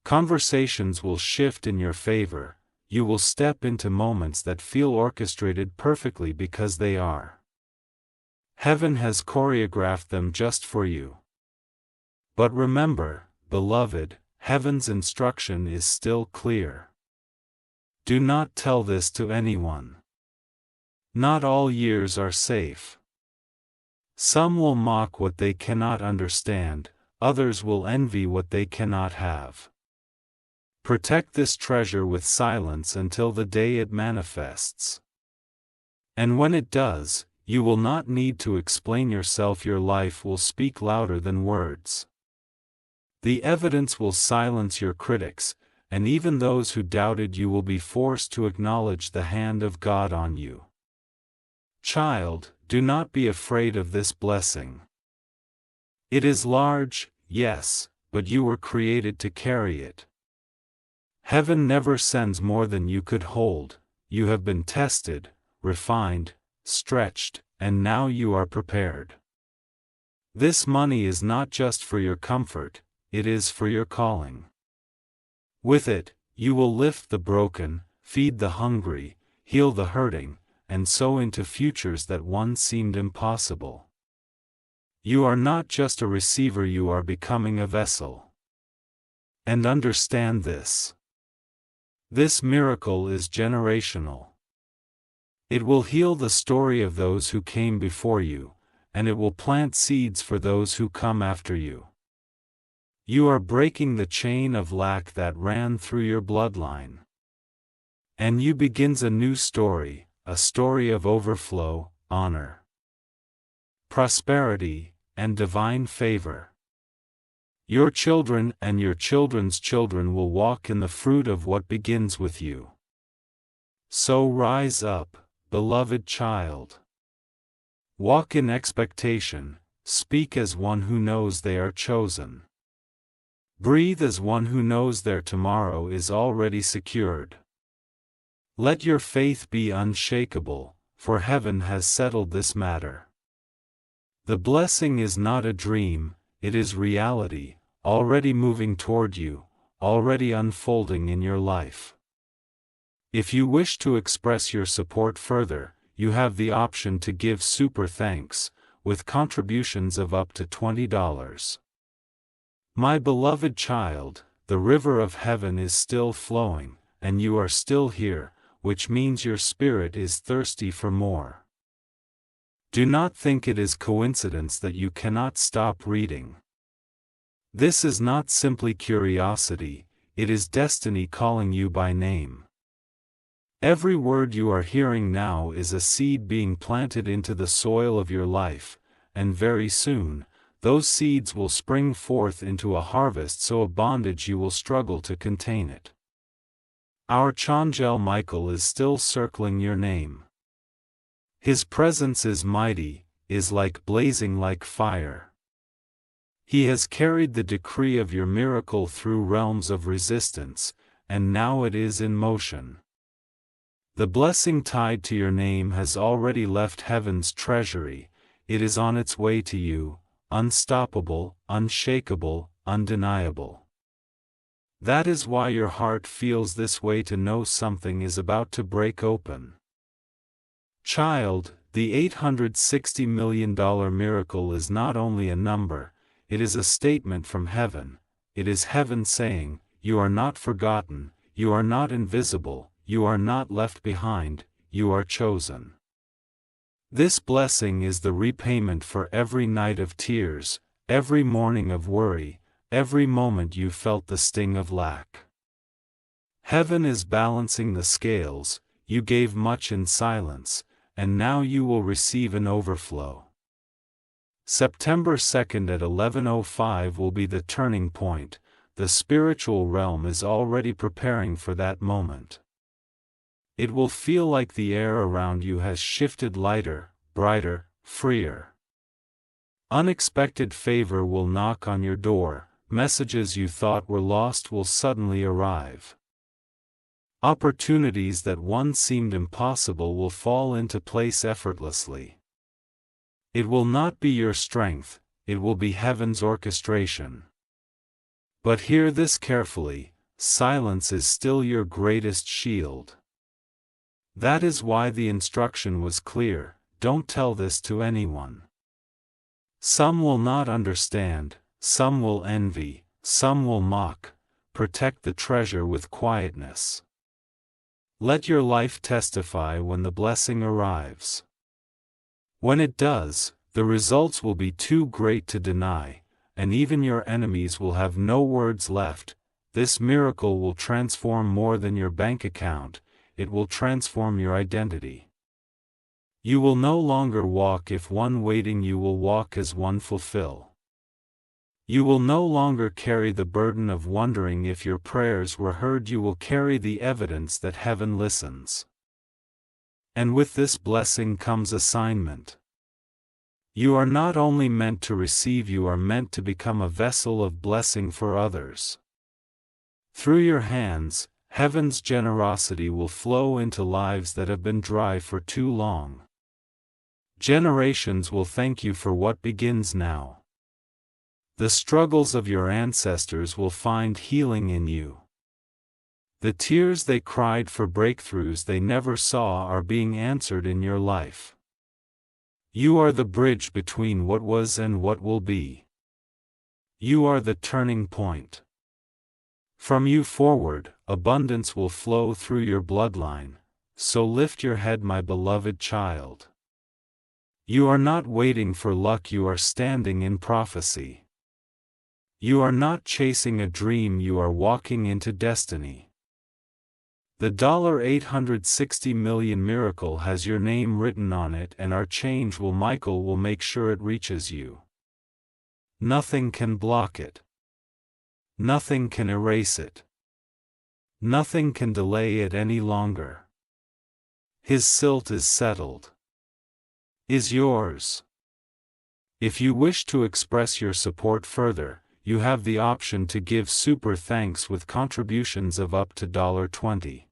Conversations will shift in your favor. You will step into moments that feel orchestrated perfectly because they are. Heaven has choreographed them just for you. But remember, beloved, heaven's instruction is still clear. Do not tell this to anyone. Not all years are safe. Some will mock what they cannot understand, others will envy what they cannot have. Protect this treasure with silence until the day it manifests. And when it does, you will not need to explain yourself, your life will speak louder than words. The evidence will silence your critics, and even those who doubted you will be forced to acknowledge the hand of God on you. Child, do not be afraid of this blessing. It is large, yes, but you were created to carry it. Heaven never sends more than you could hold. You have been tested, refined, stretched, and now you are prepared. This money is not just for your comfort, it is for your calling. With it, you will lift the broken, feed the hungry, heal the hurting, and sow into futures that once seemed impossible. You are not just a receiver, you are becoming a vessel. And understand this. This miracle is generational. It will heal the story of those who came before you, and it will plant seeds for those who come after you. You are breaking the chain of lack that ran through your bloodline. And you begins a new story, a story of overflow, honor, prosperity, and divine favor. Your children and your children's children will walk in the fruit of what begins with you. So rise up, beloved child. Walk in expectation, Speak as one who knows they are chosen. Breathe as one who knows their tomorrow is already secured. Let your faith be unshakable, for heaven has settled this matter. The blessing is not a dream, it is reality, already moving toward you, already unfolding in your life. If you wish to express your support further, you have the option to give super thanks, with contributions of up to $20. My beloved child, the river of heaven is still flowing, and you are still here, which means your spirit is thirsty for more. Do not think it is coincidence that you cannot stop reading. This is not simply curiosity, it is destiny calling you by name. Every word you are hearing now is a seed being planted into the soil of your life, and very soon, those seeds will spring forth into a harvest so abundant you will struggle to contain it. Our Archangel Michael is still circling your name. His presence is mighty, is like blazing like fire. He has carried the decree of your miracle through realms of resistance, and now it is in motion. The blessing tied to your name has already left heaven's treasury, it is on its way to you, unstoppable, unshakable, undeniable. That is why your heart feels this way, to know something is about to break open. Child, the $860 million miracle is not only a number, it is a statement from heaven. It is heaven saying, you are not forgotten, you are not invisible, you are not left behind, you are chosen. This blessing is the repayment for every night of tears, every morning of worry, every moment you felt the sting of lack. Heaven is balancing the scales, you gave much in silence, and now you will receive an overflow. September 2nd at 11:05 will be the turning point, the spiritual realm is already preparing for that moment. It will feel like the air around you has shifted lighter, brighter, freer. Unexpected favor will knock on your door, messages you thought were lost will suddenly arrive. Opportunities that once seemed impossible will fall into place effortlessly. It will not be your strength, it will be heaven's orchestration. But hear this carefully, silence is still your greatest shield. That is why the instruction was clear, don't tell this to anyone. Some will not understand, some will envy, some will mock. Protect the treasure with quietness. Let your life testify when the blessing arrives. When it does, the results will be too great to deny, and even your enemies will have no words left. This miracle will transform more than your bank account, it will transform your identity. You will no longer walk if one waiting, you will walk as one fulfill. You will no longer carry the burden of wondering if your prayers were heard, you will carry the evidence that heaven listens. And with this blessing comes assignment. You are not only meant to receive, you are meant to become a vessel of blessing for others. Through your hands, heaven's generosity will flow into lives that have been dry for too long. Generations will thank you for what begins now. The struggles of your ancestors will find healing in you. The tears they cried for breakthroughs they never saw are being answered in your life. You are the bridge between what was and what will be. You are the turning point. From you forward, abundance will flow through your bloodline, so lift your head, my beloved child. You are not waiting for luck, you are standing in prophecy. You are not chasing a dream, you are walking into destiny. The $860 million miracle has your name written on it, and Archangel Michael will make sure it reaches you. Nothing can block it. Nothing can erase it. Nothing can delay it any longer. His silt is settled. Is yours. If you wish to express your support further, you have the option to give super thanks with contributions of up to $20.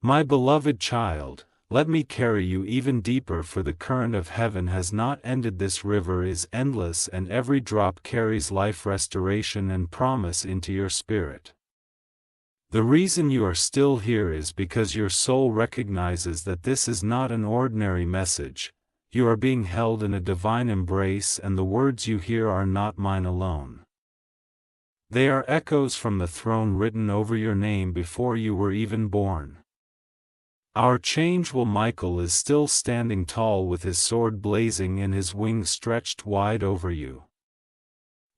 My beloved child, let me carry you even deeper, for the current of heaven has not ended. This river is endless, and every drop carries life, restoration, and promise into your spirit. The reason you are still here is because your soul recognizes that this is not an ordinary message. You are being held in a divine embrace, and the words you hear are not mine alone. They are echoes from the throne written over your name before you were even born. Archangel Michael is still standing tall with his sword blazing and his wings stretched wide over you.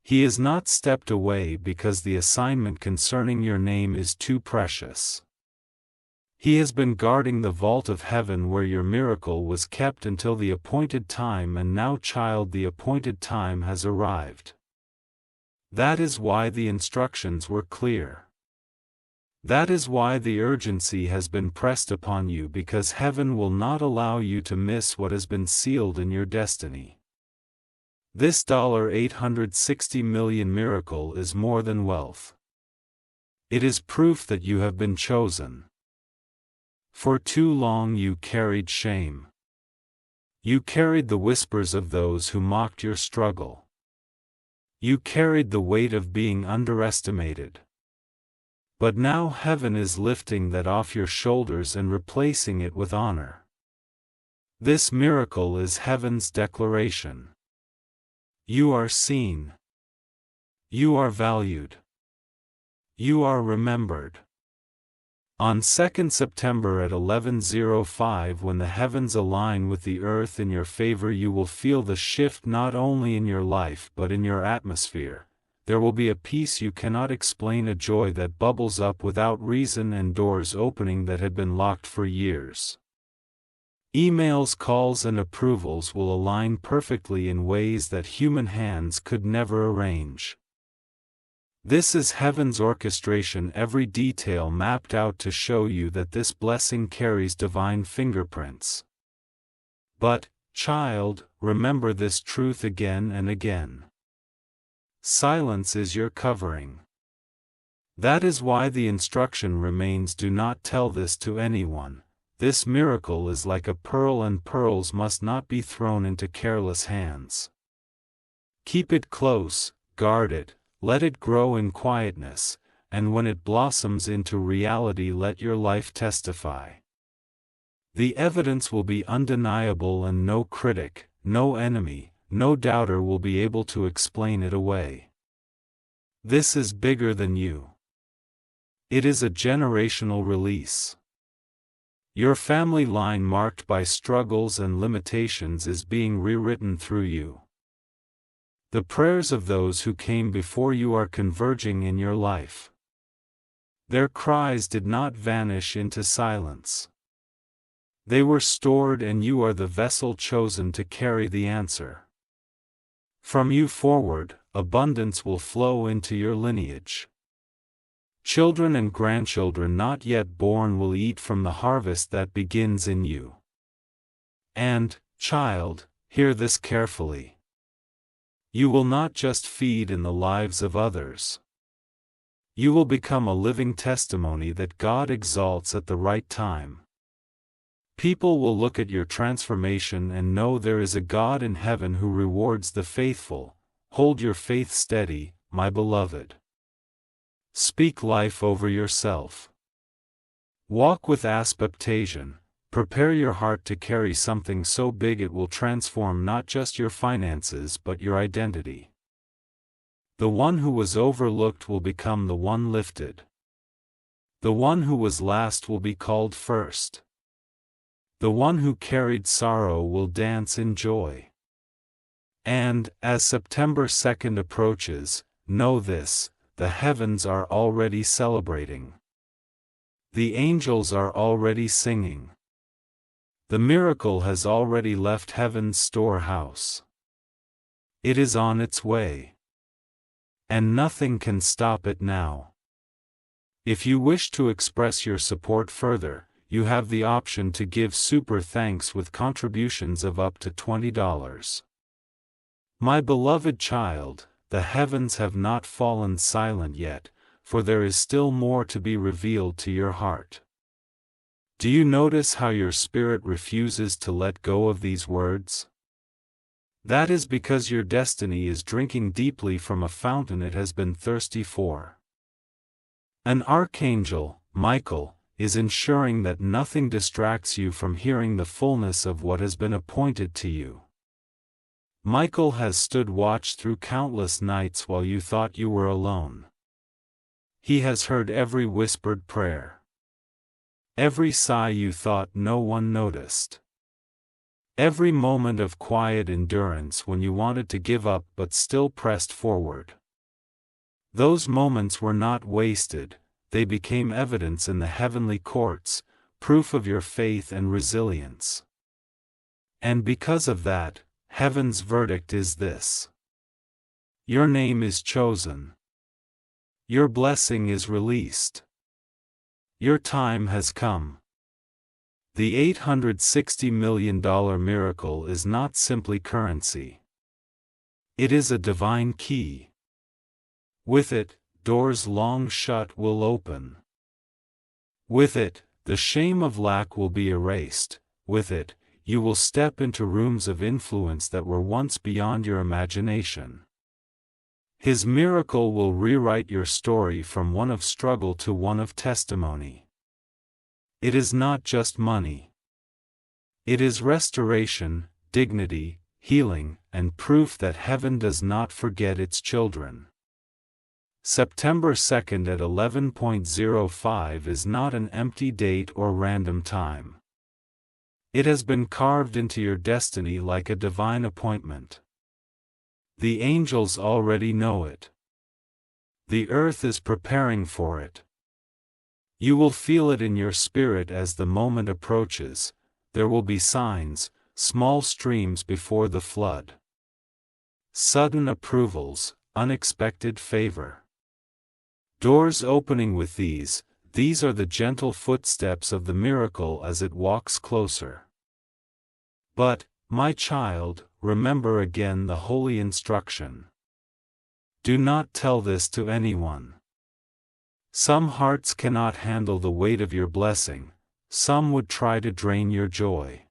He has not stepped away because the assignment concerning your name is too precious. He has been guarding the vault of heaven where your miracle was kept until the appointed time, and now, child, the appointed time has arrived. That is why the instructions were clear. That is why the urgency has been pressed upon you, because heaven will not allow you to miss what has been sealed in your destiny. This $860 million miracle is more than wealth. It is proof that you have been chosen. For too long you carried shame. You carried the whispers of those who mocked your struggle. You carried the weight of being underestimated. But now heaven is lifting that off your shoulders and replacing it with honor. This miracle is heaven's declaration. You are seen. You are valued. You are remembered. On 2nd September at 11:05, when the heavens align with the earth in your favor, you will feel the shift not only in your life but in your atmosphere. There will be a peace you cannot explain, a joy that bubbles up without reason, and doors opening that had been locked for years. Emails, calls, and approvals will align perfectly in ways that human hands could never arrange. This is heaven's orchestration, every detail mapped out to show you that this blessing carries divine fingerprints. But, child, remember this truth again and again. Silence is your covering. That is why the instruction remains: do not tell this to anyone. This miracle is like a pearl, and pearls must not be thrown into careless hands. Keep it close, guard it, let it grow in quietness, and when it blossoms into reality, let your life testify. The evidence will be undeniable, and no critic, no enemy, no doubter will be able to explain it away. This is bigger than you. It is a generational release. Your family line, marked by struggles and limitations, is being rewritten through you. The prayers of those who came before you are converging in your life. Their cries did not vanish into silence. They were stored, and you are the vessel chosen to carry the answer. From you forward, abundance will flow into your lineage. Children and grandchildren not yet born will eat from the harvest that begins in you. And, child, hear this carefully. You will not just feed in the lives of others. You will become a living testimony that God exalts at the right time. People will look at your transformation and know there is a God in heaven who rewards the faithful. Hold your faith steady, my beloved. Speak life over yourself. Walk with expectation. Prepare your heart to carry something so big it will transform not just your finances but your identity. The one who was overlooked will become the one lifted. The one who was last will be called first. The one who carried sorrow will dance in joy. And, as September 2nd approaches, know this: the heavens are already celebrating. The angels are already singing. The miracle has already left heaven's storehouse. It is on its way. And nothing can stop it now. If you wish to express your support further, you have the option to give super thanks with contributions of up to $20. My beloved child, the heavens have not fallen silent yet, for there is still more to be revealed to your heart. Do you notice how your spirit refuses to let go of these words? That is because your destiny is drinking deeply from a fountain it has been thirsty for. An archangel, Michael, is ensuring that nothing distracts you from hearing the fullness of what has been appointed to you. Michael has stood watch through countless nights while you thought you were alone. He has heard every whispered prayer. Every sigh you thought no one noticed. Every moment of quiet endurance when you wanted to give up but still pressed forward. Those moments were not wasted, they became evidence in the heavenly courts, proof of your faith and resilience. And because of that, heaven's verdict is this: your name is chosen. Your blessing is released. Your time has come. The $860 million miracle is not simply currency. It is a divine key. With it, doors long shut will open. With it, the shame of lack will be erased. With it, you will step into rooms of influence that were once beyond your imagination. His miracle will rewrite your story from one of struggle to one of testimony. It is not just money. It is restoration, dignity, healing, and proof that heaven does not forget its children. September 2nd at 11:05 is not an empty date or random time. It has been carved into your destiny like a divine appointment. The angels already know it. The earth is preparing for it. You will feel it in your spirit as the moment approaches. There will be signs, small streams before the flood. Sudden approvals, unexpected favor. Doors opening with these are the gentle footsteps of the miracle as it walks closer. But, my child, remember again the holy instruction. Do not tell this to anyone. Some hearts cannot handle the weight of your blessing, some would try to drain your joy.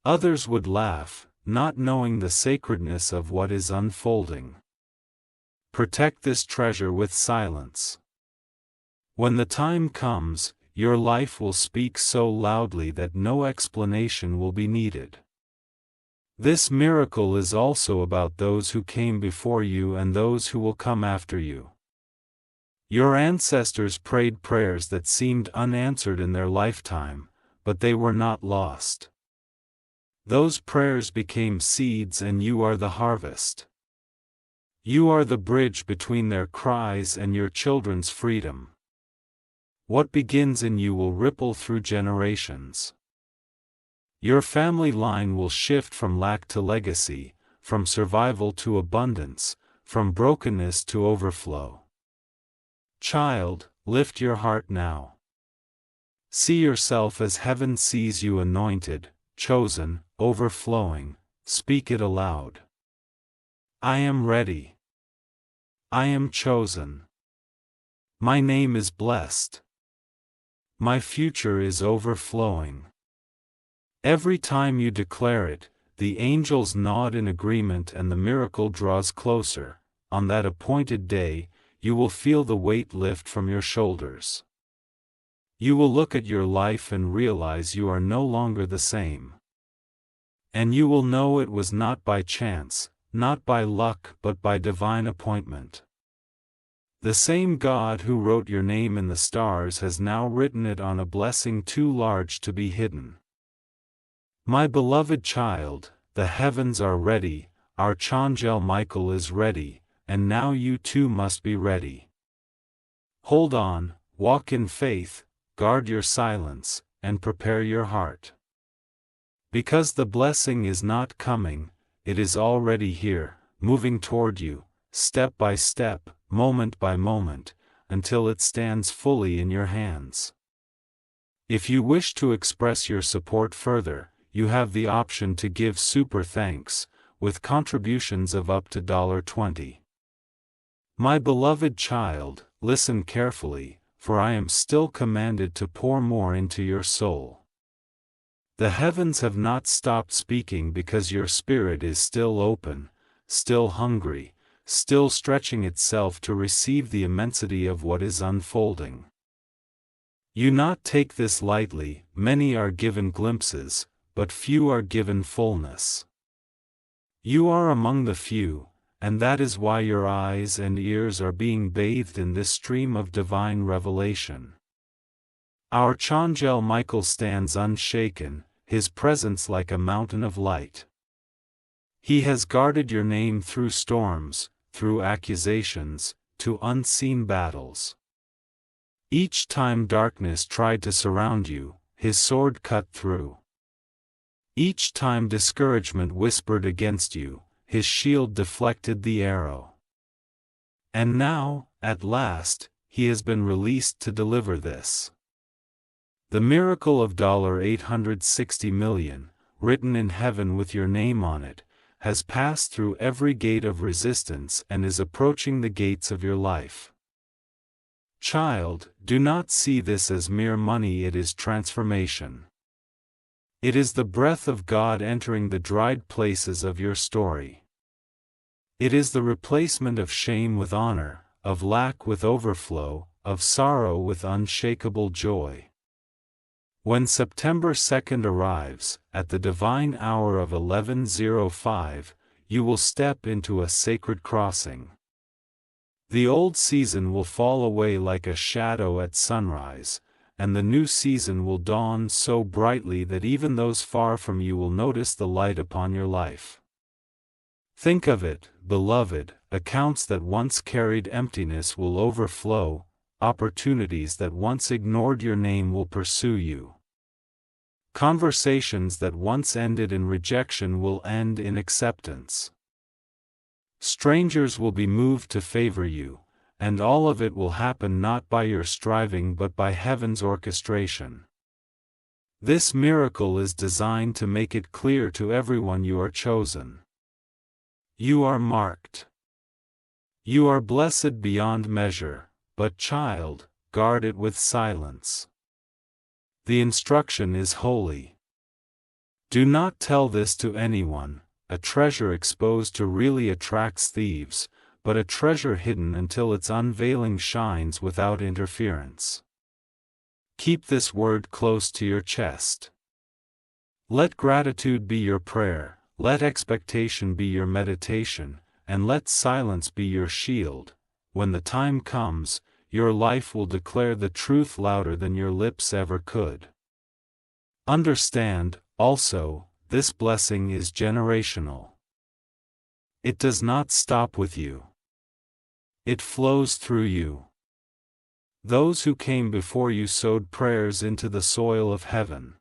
Others would laugh, not knowing the sacredness of what is unfolding. Protect this treasure with silence. When the time comes, your life will speak so loudly that no explanation will be needed. This miracle is also about those who came before you and those who will come after you. Your ancestors prayed prayers that seemed unanswered in their lifetime, but they were not lost. Those prayers became seeds and you are the harvest. You are the bridge between their cries and your children's freedom. What begins in you will ripple through generations. Your family line will shift from lack to legacy, from survival to abundance, from brokenness to overflow. Child, lift your heart now. See yourself as heaven sees you, anointed, chosen, overflowing. Speak it aloud. I am ready. I am chosen. My name is blessed. My future is overflowing. Every time you declare it, the angels nod in agreement and the miracle draws closer. On that appointed day, you will feel the weight lift from your shoulders. You will look at your life and realize you are no longer the same. And you will know it was not by chance, not by luck, but by divine appointment. The same God who wrote your name in the stars has now written it on a blessing too large to be hidden. My beloved child, the heavens are ready, Archangel Michael is ready, and now you too must be ready. Hold on, walk in faith, guard your silence, and prepare your heart. Because the blessing is not coming, it is already here, moving toward you, step by step, moment by moment, until it stands fully in your hands. If you wish to express your support further, you have the option to give super thanks, with contributions of up to $20. My beloved child, listen carefully, for I am still commanded to pour more into your soul. The heavens have not stopped speaking because your spirit is still open, still hungry, still stretching itself to receive the immensity of what is unfolding. You not take this lightly. Many are given glimpses, but few are given fullness. You are among the few, and that is why your eyes and ears are being bathed in this stream of divine revelation. Our Archangel Michael stands unshaken, his presence like a mountain of light. He has guarded your name through storms, through accusations, to unseen battles. Each time darkness tried to surround you, his sword cut through. Each time discouragement whispered against you, his shield deflected the arrow. And now, at last, he has been released to deliver this. The miracle of $860 million, written in heaven with your name on it, has passed through every gate of resistance and is approaching the gates of your life. Child, do not see this as mere money, it is transformation. It is the breath of God entering the dried places of your story. It is the replacement of shame with honor, of lack with overflow, of sorrow with unshakable joy. When September 2nd arrives, at the divine hour of 11:05, you will step into a sacred crossing. The old season will fall away like a shadow at sunrise, and the new season will dawn so brightly that even those far from you will notice the light upon your life. Think of it, beloved, accounts that once carried emptiness will overflow, opportunities that once ignored your name will pursue you. Conversations that once ended in rejection will end in acceptance. Strangers will be moved to favor you, and all of it will happen not by your striving but by heaven's orchestration. This miracle is designed to make it clear to everyone you are chosen. You are marked. You are blessed beyond measure, but child, guard it with silence. The instruction is holy. Do not tell this to anyone. A treasure exposed to really attracts thieves, but a treasure hidden until its unveiling shines without interference. Keep this word close to your chest. Let gratitude be your prayer, let expectation be your meditation, and let silence be your shield. When the time comes, your life will declare the truth louder than your lips ever could. Understand, also, this blessing is generational. It does not stop with you. It flows through you. Those who came before you sowed prayers into the soil of heaven.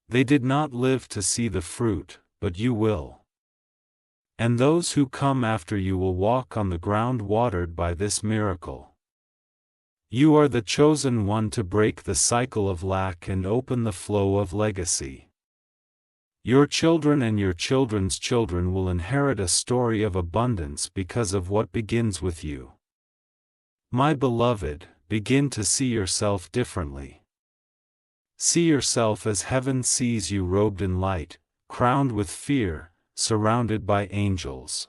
They did not live to see the fruit, but you will. And those who come after you will walk on the ground watered by this miracle. You are the chosen one to break the cycle of lack and open the flow of legacy. Your children and your children's children will inherit a story of abundance because of what begins with you. My beloved, begin to see yourself differently. See yourself as heaven sees you, robed in light, crowned with fear, surrounded by angels.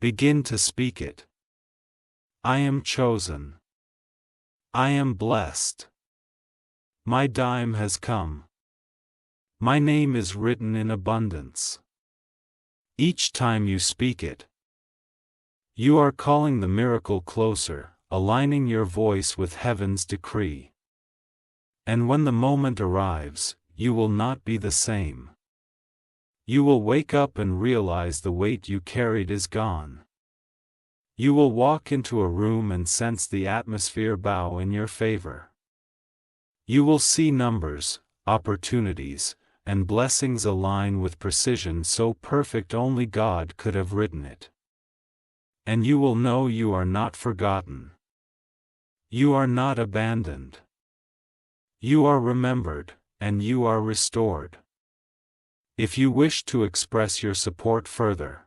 Begin to speak it. I am chosen. I am blessed. My time has come. My name is written in abundance. Each time you speak it, you are calling the miracle closer, aligning your voice with heaven's decree. And when the moment arrives, you will not be the same. You will wake up and realize the weight you carried is gone. You will walk into a room and sense the atmosphere bow in your favor. You will see numbers, opportunities, and blessings align with precision so perfect only God could have written it. And you will know you are not forgotten. You are not abandoned. You are remembered, and you are restored. If you wish to express your support further,